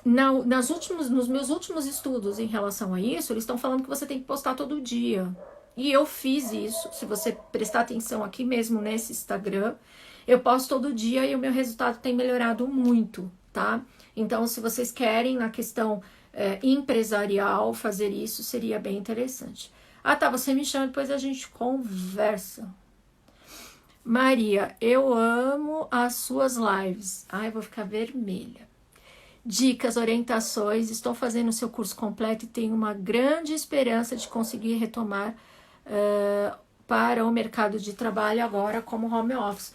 Nos meus últimos estudos em relação a isso, eles estão falando que você tem que postar todo dia. E eu fiz isso. Se você prestar atenção aqui mesmo nesse Instagram, eu posto todo dia e o meu resultado tem melhorado muito, tá? Então, se vocês querem, na questão empresarial, fazer isso, seria bem interessante. Ah, tá, você me chama, depois a gente conversa. Maria, eu amo as suas lives. Ai, vou ficar vermelha. Dicas, orientações, estou fazendo o seu curso completo e tenho uma grande esperança de conseguir retomar para o mercado de trabalho agora como home office.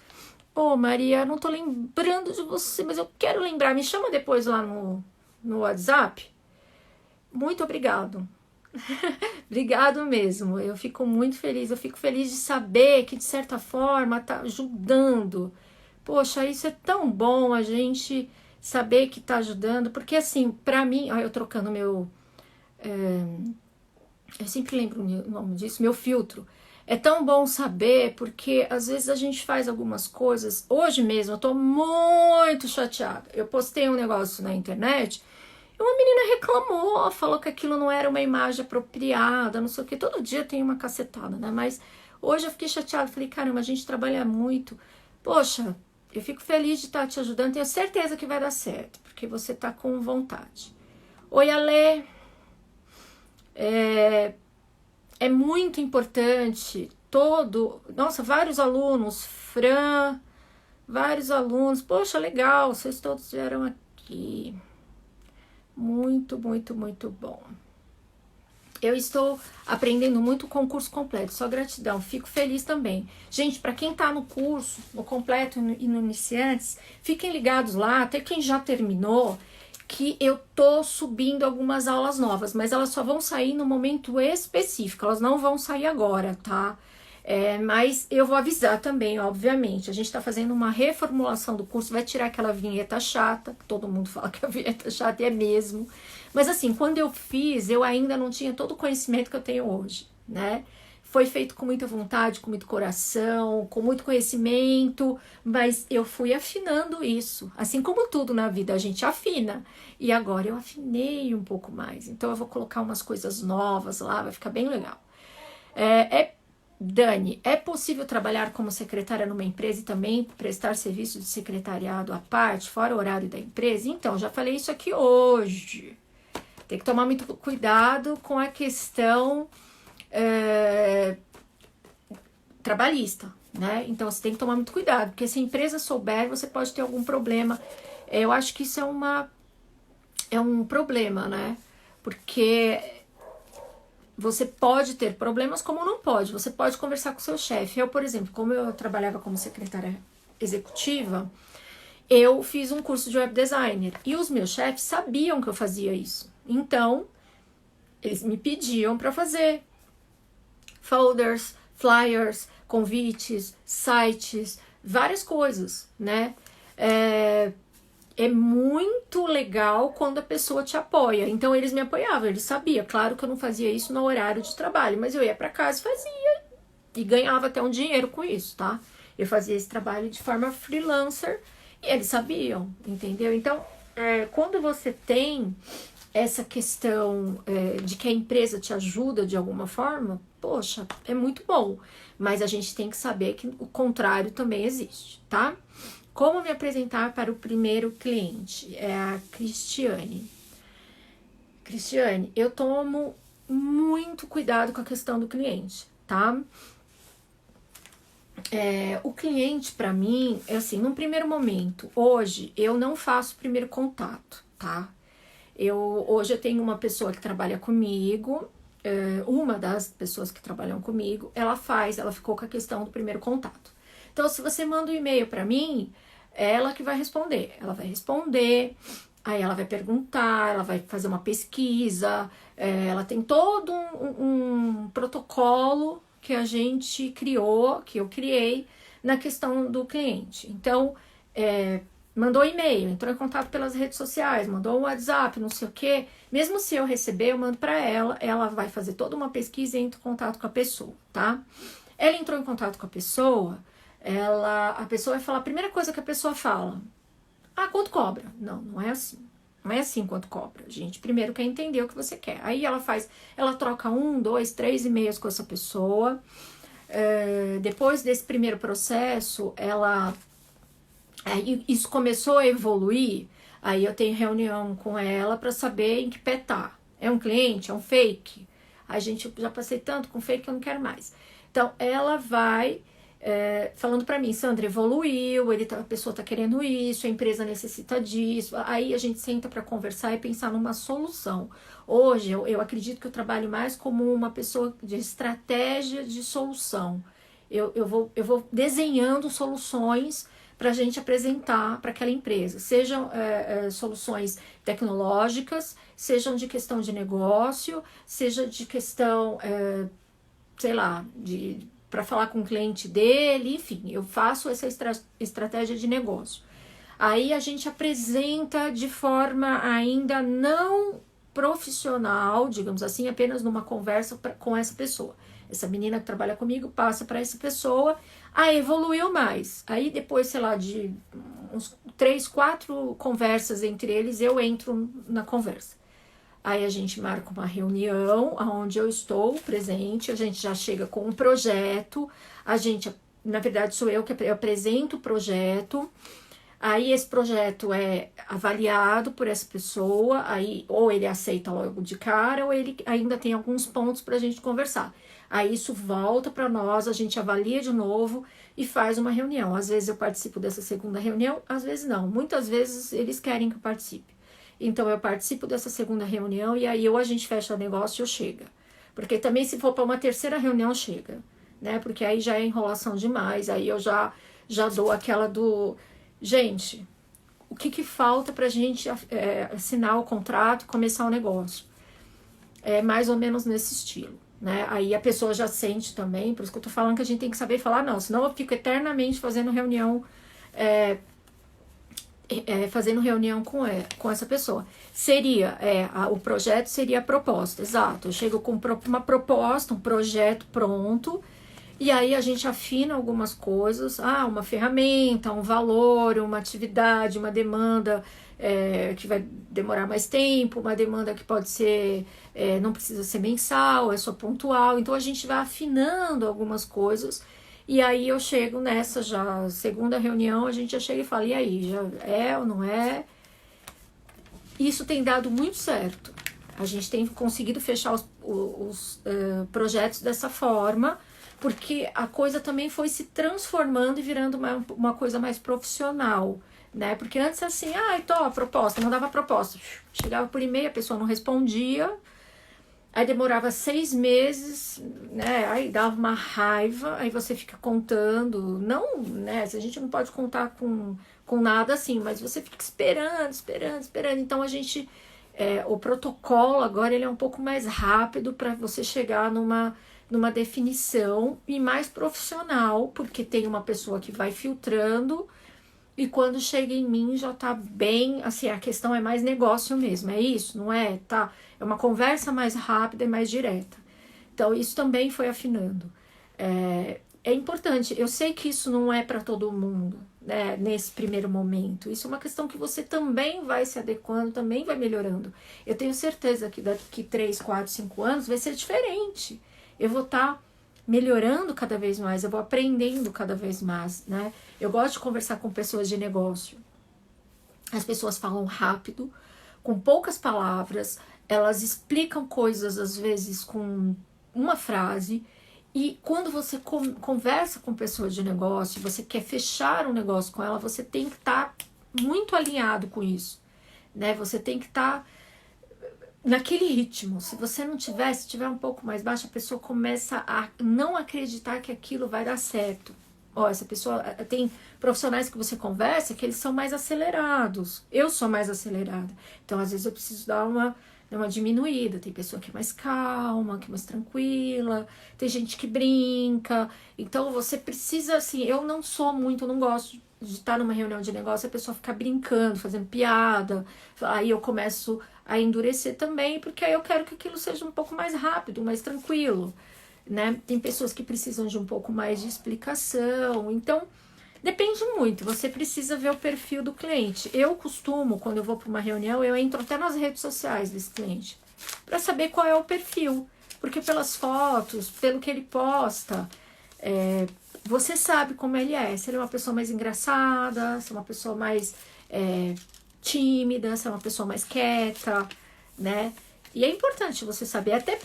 Maria, não tô lembrando de você, mas eu quero lembrar. Me chama depois lá no WhatsApp. Muito obrigado. Obrigado mesmo. Eu fico muito feliz. Eu fico feliz de saber que, de certa forma, tá ajudando. Poxa, isso é tão bom a gente saber que tá ajudando. Porque, assim, pra mim... Olha, eu trocando meu... eu sempre lembro o nome disso. Meu filtro. É tão bom saber, porque às vezes a gente faz algumas coisas. Hoje mesmo eu tô muito chateada. Eu postei um negócio na internet e uma menina reclamou, falou que aquilo não era uma imagem apropriada, não sei o que. Todo dia tem uma cacetada, né? Mas hoje eu fiquei chateada. Falei, caramba, a gente trabalha muito. Poxa, eu fico feliz de estar te ajudando. Tenho certeza que vai dar certo, porque você tá com vontade. Oi, Ale. É muito importante nossa, vários alunos, Fran, vários alunos, poxa, legal, vocês todos vieram aqui, muito, muito, muito bom. Eu estou aprendendo muito com o curso completo, só gratidão, fico feliz também. Gente, para quem tá no curso, no completo e no iniciantes, fiquem ligados lá, até quem já terminou, que eu tô subindo algumas aulas novas, mas elas só vão sair no momento específico, elas não vão sair agora, tá? Mas eu vou avisar também, obviamente. A gente tá fazendo uma reformulação do curso, vai tirar aquela vinheta chata, que todo mundo fala que a vinheta chata é mesmo. Mas assim, quando eu fiz, eu ainda não tinha todo o conhecimento que eu tenho hoje, né? Foi feito com muita vontade, com muito coração, com muito conhecimento, mas eu fui afinando isso. Assim como tudo na vida, a gente afina. E agora eu afinei um pouco mais. Então eu vou colocar umas coisas novas lá, vai ficar bem legal. Dani, é possível trabalhar como secretária numa empresa e também prestar serviço de secretariado à parte, fora o horário da empresa? Então, já falei isso aqui hoje. Tem que tomar muito cuidado com a questão trabalhista, né? Então você tem que tomar muito cuidado, porque se a empresa souber, você pode ter algum problema. Eu acho que isso é um problema, né? Porque você pode ter problemas como não pode. Você pode conversar com o seu chefe. Eu, por exemplo, como eu trabalhava como secretária executiva, eu fiz um curso de web designer. E os meus chefes sabiam que eu fazia isso. Então, eles me pediam para fazer folders, flyers, convites, sites, várias coisas, né? É muito legal quando a pessoa te apoia. Então, eles me apoiavam, eles sabiam. Claro que eu não fazia isso no horário de trabalho, mas eu ia para casa e fazia. E ganhava até um dinheiro com isso, tá? Eu fazia esse trabalho de forma freelancer e eles sabiam, entendeu? Então, quando você tem essa questão de que a empresa te ajuda de alguma forma, poxa, é muito bom. Mas a gente tem que saber que o contrário também existe, tá? Como me apresentar para o primeiro cliente? É a Cristiane. Cristiane, eu tomo muito cuidado com a questão do cliente, tá? O cliente, para mim, é assim, num primeiro momento, hoje, eu não faço primeiro contato, tá? Hoje eu tenho uma pessoa que trabalha comigo, uma das pessoas que trabalham comigo, ela ficou com a questão do primeiro contato. Então, se você manda um e-mail para mim, é ela que vai responder. Ela vai responder, aí ela vai perguntar, ela vai fazer uma pesquisa, ela tem todo um protocolo que a gente criou, que eu criei, na questão do cliente. Então, mandou e-mail, entrou em contato pelas redes sociais, mandou um WhatsApp, não sei o quê. Mesmo se eu receber, eu mando para ela vai fazer toda uma pesquisa e entra em contato com a pessoa, tá? Ela entrou em contato com a pessoa, a pessoa vai falar, a primeira coisa que a pessoa fala, quanto cobra? Não, não é assim. Não é assim quanto cobra. A gente primeiro quer entender o que você quer. Aí ela troca 1, 2, 3 e-mails com essa pessoa. Depois desse primeiro processo, isso começou a evoluir. Aí eu tenho reunião com ela para saber em que pé tá. É um cliente? É um fake? A gente já passei tanto com fake que eu não quero mais. Então, ela vai falando para mim, Sandra, evoluiu, a pessoa tá querendo isso, a empresa necessita disso. Aí a gente senta para conversar e pensar numa solução. Hoje, eu acredito que eu trabalho mais como uma pessoa de estratégia de solução. Eu vou desenhando soluções para a gente apresentar para aquela empresa, sejam soluções tecnológicas, sejam de questão de negócio, seja de questão, sei lá, para falar com o cliente dele, enfim, eu faço essa estratégia de negócio. Aí a gente apresenta de forma ainda não profissional, digamos assim, apenas numa conversa com essa pessoa. Essa menina que trabalha comigo passa para essa pessoa, evoluiu mais. Aí depois, sei lá, de uns 3, 4 conversas entre eles, eu entro na conversa. Aí a gente marca uma reunião onde eu estou presente, a gente já chega com um projeto, na verdade sou eu que apresento o projeto, aí esse projeto é avaliado por essa pessoa, aí ou ele aceita logo de cara, ou ele ainda tem alguns pontos para a gente conversar. Aí isso volta para nós, a gente avalia de novo e faz uma reunião. Às vezes eu participo dessa segunda reunião, às vezes não. Muitas vezes eles querem que eu participe. Então eu participo dessa segunda reunião e aí ou a gente fecha o negócio ou chega. Porque também se for para uma terceira reunião, chega, né? Porque aí já é enrolação demais, aí eu já dou aquela do... Gente, o que falta pra gente assinar o contrato e começar o negócio? É mais ou menos nesse estilo, né? Aí a pessoa já sente também, por isso que eu tô falando que a gente tem que saber falar não, senão eu fico eternamente fazendo reunião com essa pessoa. O projeto seria a proposta, exato. Eu chego com uma proposta, um projeto pronto, e aí a gente afina algumas coisas, uma ferramenta, um valor, uma atividade, uma demanda que vai demorar mais tempo, uma demanda que pode ser, não precisa ser mensal, é só pontual. Então a gente vai afinando algumas coisas. E aí eu chego nessa segunda reunião, a gente já chega e fala, e aí, já é ou não é? Isso tem dado muito certo. A gente tem conseguido fechar os projetos dessa forma, porque a coisa também foi se transformando e virando uma coisa mais profissional, né? Porque antes assim, a proposta, mandava proposta. Chegava por e-mail, a pessoa não respondia, Aí demorava 6 meses, né? Aí dava uma raiva, aí você fica contando. Não, né? A gente não pode contar com nada assim, mas você fica esperando, esperando, esperando. Então a gente. O protocolo agora ele é um pouco mais rápido para você chegar numa definição e mais profissional, porque tem uma pessoa que vai filtrando. E quando chega em mim já tá bem, assim, a questão é mais negócio mesmo, é isso, não é? Tá, é uma conversa mais rápida e mais direta. Então isso também foi afinando. É importante, eu sei que isso não é para todo mundo, né, nesse primeiro momento. Isso é uma questão que você também vai se adequando, também vai melhorando. Eu tenho certeza que daqui 3, 4, 5 anos vai ser diferente. Eu vou estar melhorando cada vez mais, eu vou aprendendo cada vez mais, né? Eu gosto de conversar com pessoas de negócio. As pessoas falam rápido, com poucas palavras, elas explicam coisas às vezes com uma frase. E quando você conversa com pessoas de negócio, você quer fechar um negócio com ela, você tem que estar muito alinhado com isso, né? Você tem que estar naquele ritmo. Se você não tiver, se tiver um pouco mais baixo, a pessoa começa a não acreditar que aquilo vai dar certo. Ó, essa pessoa, tem profissionais que você conversa que eles são mais acelerados. Eu sou mais acelerada. Então, às vezes, eu preciso dar uma diminuída. Tem pessoa que é mais calma, que é mais tranquila. Tem gente que brinca. Então, você precisa, assim, eu não sou muito, não gosto de estar numa reunião de negócio e a pessoa ficar brincando, fazendo piada. Aí eu começo a endurecer também, porque aí eu quero que aquilo seja um pouco mais rápido, mais tranquilo, né? Tem pessoas que precisam de um pouco mais de explicação, então depende muito, você precisa ver o perfil do cliente. Eu costumo, quando eu vou para uma reunião, eu entro até nas redes sociais desse cliente, para saber qual é o perfil, porque pelas fotos, pelo que ele posta, você sabe como ele é, se ele é uma pessoa mais engraçada, se é uma pessoa mais tímida, se é uma pessoa mais quieta, né? E é importante você saber, até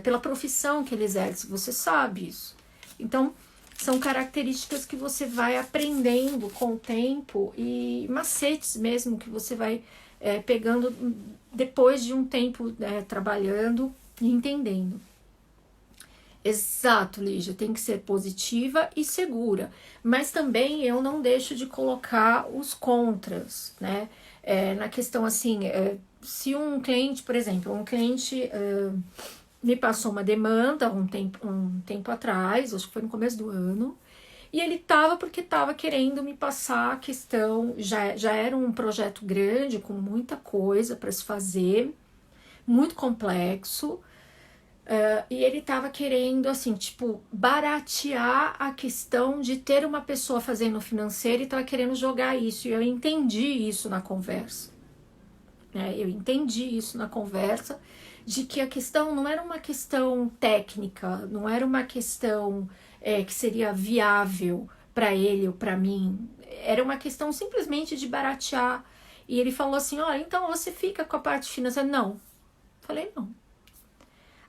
pela profissão que ele exerce, você sabe isso. Então, são características que você vai aprendendo com o tempo e macetes mesmo que você vai pegando depois de um tempo trabalhando e entendendo. Exato, Lígia, tem que ser positiva e segura, mas também eu não deixo de colocar os contras, né? Na questão assim, se um cliente, por exemplo, me passou uma demanda um tempo atrás, acho que foi no começo do ano, e ele porque estava querendo me passar a questão, já era um projeto grande, com muita coisa para se fazer, muito complexo. E ele tava querendo, assim, tipo, baratear a questão de ter uma pessoa fazendo financeiro e tava querendo jogar isso. E eu entendi isso na conversa. Eu entendi isso na conversa, de que a questão não era uma questão técnica, não era uma questão que seria viável para ele ou para mim. Era uma questão simplesmente de baratear. E ele falou assim, olha, então você fica com a parte financeira? Não. Falei, não.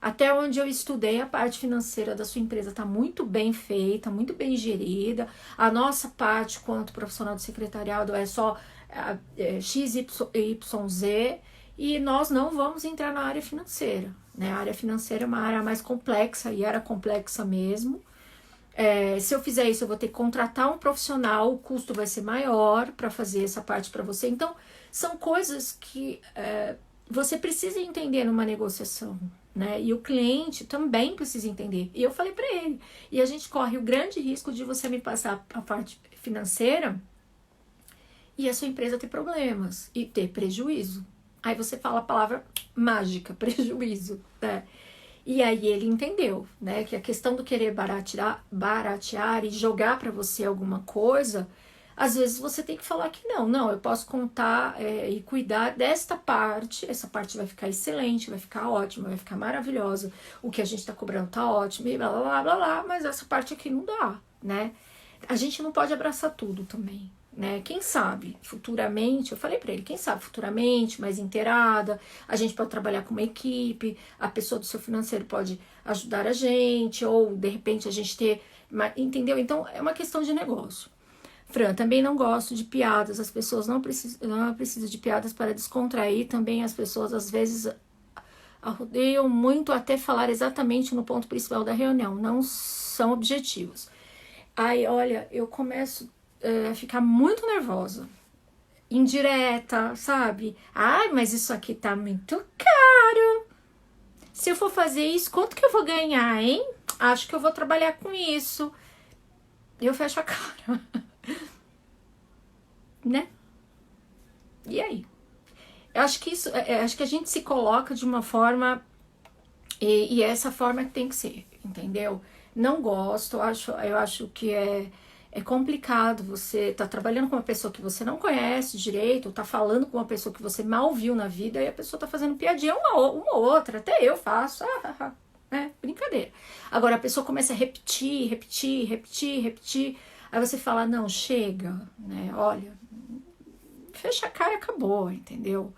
Até onde eu estudei, a parte financeira da sua empresa está muito bem feita, muito bem gerida. A nossa parte, quanto profissional de secretariado, é só XYZ e nós não vamos entrar na área financeira. Né? A área financeira é uma área mais complexa e era complexa mesmo. Se eu fizer isso, eu vou ter que contratar um profissional, o custo vai ser maior para fazer essa parte para você. Então, são coisas que você precisa entender numa negociação. Né? E o cliente também precisa entender. E eu falei para ele. E a gente corre o grande risco de você me passar a parte financeira e a sua empresa ter problemas e ter prejuízo. Aí você fala a palavra mágica, prejuízo. Né? E aí ele entendeu, né? Que a questão do querer baratear e jogar para você alguma coisa, às vezes você tem que falar que não, eu posso contar e cuidar desta parte, essa parte vai ficar excelente, vai ficar ótima, vai ficar maravilhosa, o que a gente tá cobrando tá ótimo, e blá, blá, blá, blá, blá, mas essa parte aqui não dá, né? A gente não pode abraçar tudo também, né? Quem sabe, futuramente, eu falei pra ele, quem sabe futuramente, mais inteirada, a gente pode trabalhar com uma equipe, a pessoa do seu financeiro pode ajudar a gente, ou de repente a gente ter, entendeu? Então, é uma questão de negócio. Fran, também não gosto de piadas, as pessoas não precisam de piadas para descontrair, também as pessoas às vezes arrudeiam muito até falar exatamente no ponto principal da reunião, não são objetivos. Aí, olha, eu começo a ficar muito nervosa, indireta, sabe? Ai, mas isso aqui tá muito caro. Se eu for fazer isso, quanto que eu vou ganhar, hein? Acho que eu vou trabalhar com isso. Eu fecho a cara, né? E aí? Eu acho que isso, acho que a gente se coloca de uma forma e essa forma que tem que ser, entendeu? Não gosto, eu acho que é complicado você tá trabalhando com uma pessoa que você não conhece direito, ou tá falando com uma pessoa que você mal viu na vida e a pessoa tá fazendo piadinha uma ou outra, até eu faço, né? Brincadeira. Agora a pessoa começa a repetir, aí você fala, não, chega, né? Olha, fecha a cara e acabou, entendeu?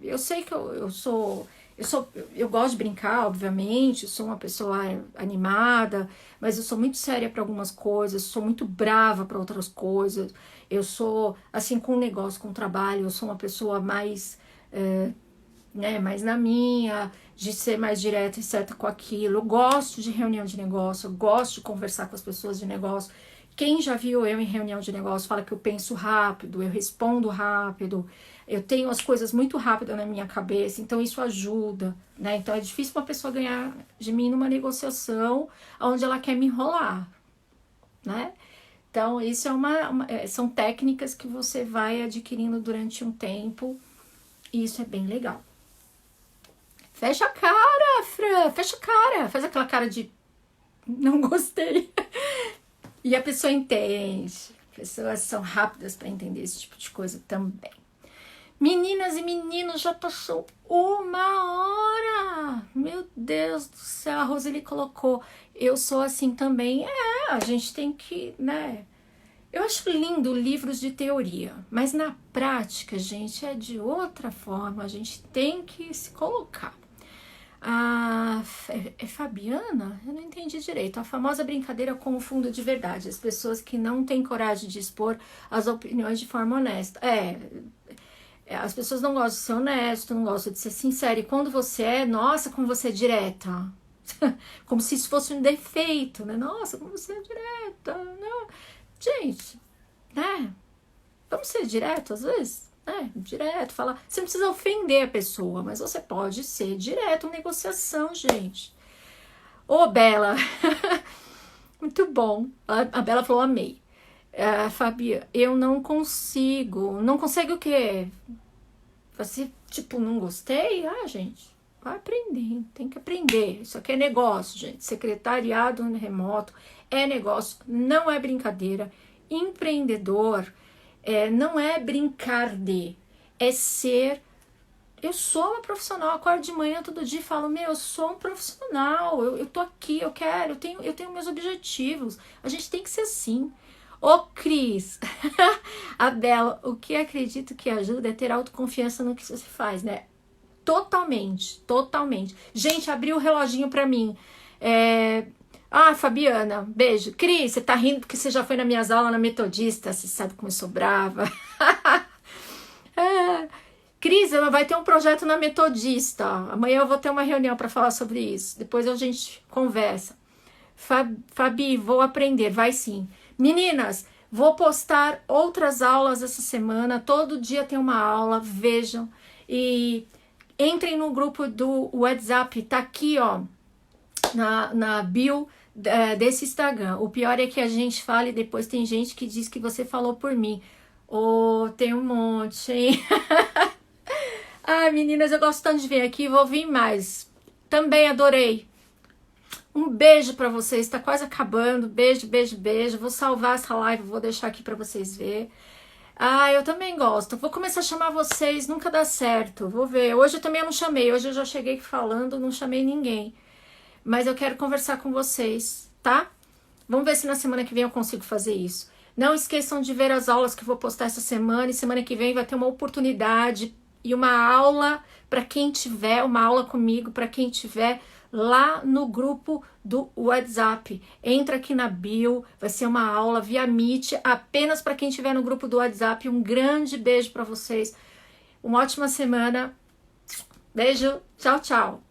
Eu sei que eu gosto de brincar, obviamente, eu sou uma pessoa animada, mas eu sou muito séria para algumas coisas, sou muito brava para outras coisas. Eu sou, assim, com o negócio, com o trabalho, eu sou uma pessoa mais, né, mais na minha, de ser mais direta e certa com aquilo. Eu gosto de reunião de negócio, eu gosto de conversar com as pessoas de negócio. Quem já viu eu em reunião de negócio fala que eu penso rápido, eu respondo rápido, eu tenho as coisas muito rápido na minha cabeça, então isso ajuda, né? Então é difícil uma pessoa ganhar de mim numa negociação onde ela quer me enrolar, né? Então isso são técnicas que você vai adquirindo durante um tempo e isso é bem legal. Fecha a cara, Fran, fecha a cara, faz aquela cara de não gostei. E a pessoa entende. Pessoas são rápidas para entender esse tipo de coisa também. Meninas e meninos, já passou 1 hora. Meu Deus do céu, a Roseli colocou. Eu sou assim também. A gente tem que, né? Eu acho lindo livros de teoria, mas na prática, gente, é de outra forma. A gente tem que se colocar. É Fabiana? Eu não entendi direito. A famosa brincadeira com o fundo de verdade. As pessoas que não têm coragem de expor as opiniões de forma honesta. As pessoas não gostam de ser honesto, não gostam de ser sincero. E quando você nossa, como você é direta. Como se isso fosse um defeito, né? Nossa, como você é direta. Não. Gente, né? Vamos ser direto às vezes? Direto, falar. Você não precisa ofender a pessoa, mas você pode ser direto, negociação, gente. Ô, Bela, muito bom. A Bela falou, amei. Fabi, eu não consigo. Não consegue o quê? Você, tipo, não gostei? Gente, vai aprender, tem que aprender. Isso aqui é negócio, gente. Secretariado remoto é negócio, não é brincadeira. Empreendedor não é brincar é ser. Eu sou uma profissional, acordo de manhã todo dia e falo, eu sou um profissional, eu tô aqui, eu tenho meus objetivos. A gente tem que ser assim. Ô, Cris, a Bela, o que acredito que ajuda é ter autoconfiança no que você faz, né? Totalmente. Gente, abriu o reloginho pra mim. Fabiana, beijo. Cris, você tá rindo porque você já foi nas minhas aulas na Metodista, você sabe como eu sou brava. Cris, vai ter um projeto na Metodista. Amanhã eu vou ter uma reunião para falar sobre isso. Depois a gente conversa. Fabi, vou aprender, vai sim. Meninas, vou postar outras aulas essa semana. Todo dia tem uma aula, vejam. E entrem no grupo do WhatsApp, tá aqui, ó, na bio desse Instagram. O pior é que a gente fala e depois tem gente que diz que você falou por mim. Tem um monte, hein? Meninas, eu gosto tanto de vir aqui, vou vir mais. Também adorei. Um beijo pra vocês, tá quase acabando. Beijo. Vou salvar essa live, vou deixar aqui pra vocês verem. Eu também gosto. Vou começar a chamar vocês, nunca dá certo. Vou ver. Hoje eu não chamei, hoje eu já cheguei falando, não chamei ninguém. Mas eu quero conversar com vocês, tá? Vamos ver se na semana que vem eu consigo fazer isso. Não esqueçam de ver as aulas que eu vou postar essa semana. E semana que vem vai ter uma oportunidade e uma aula para quem tiver, uma aula comigo, para quem tiver lá no grupo do WhatsApp. Entra aqui na bio, vai ser uma aula via Meet, apenas para quem tiver no grupo do WhatsApp. Um grande beijo para vocês. Uma ótima semana. Beijo, tchau, tchau.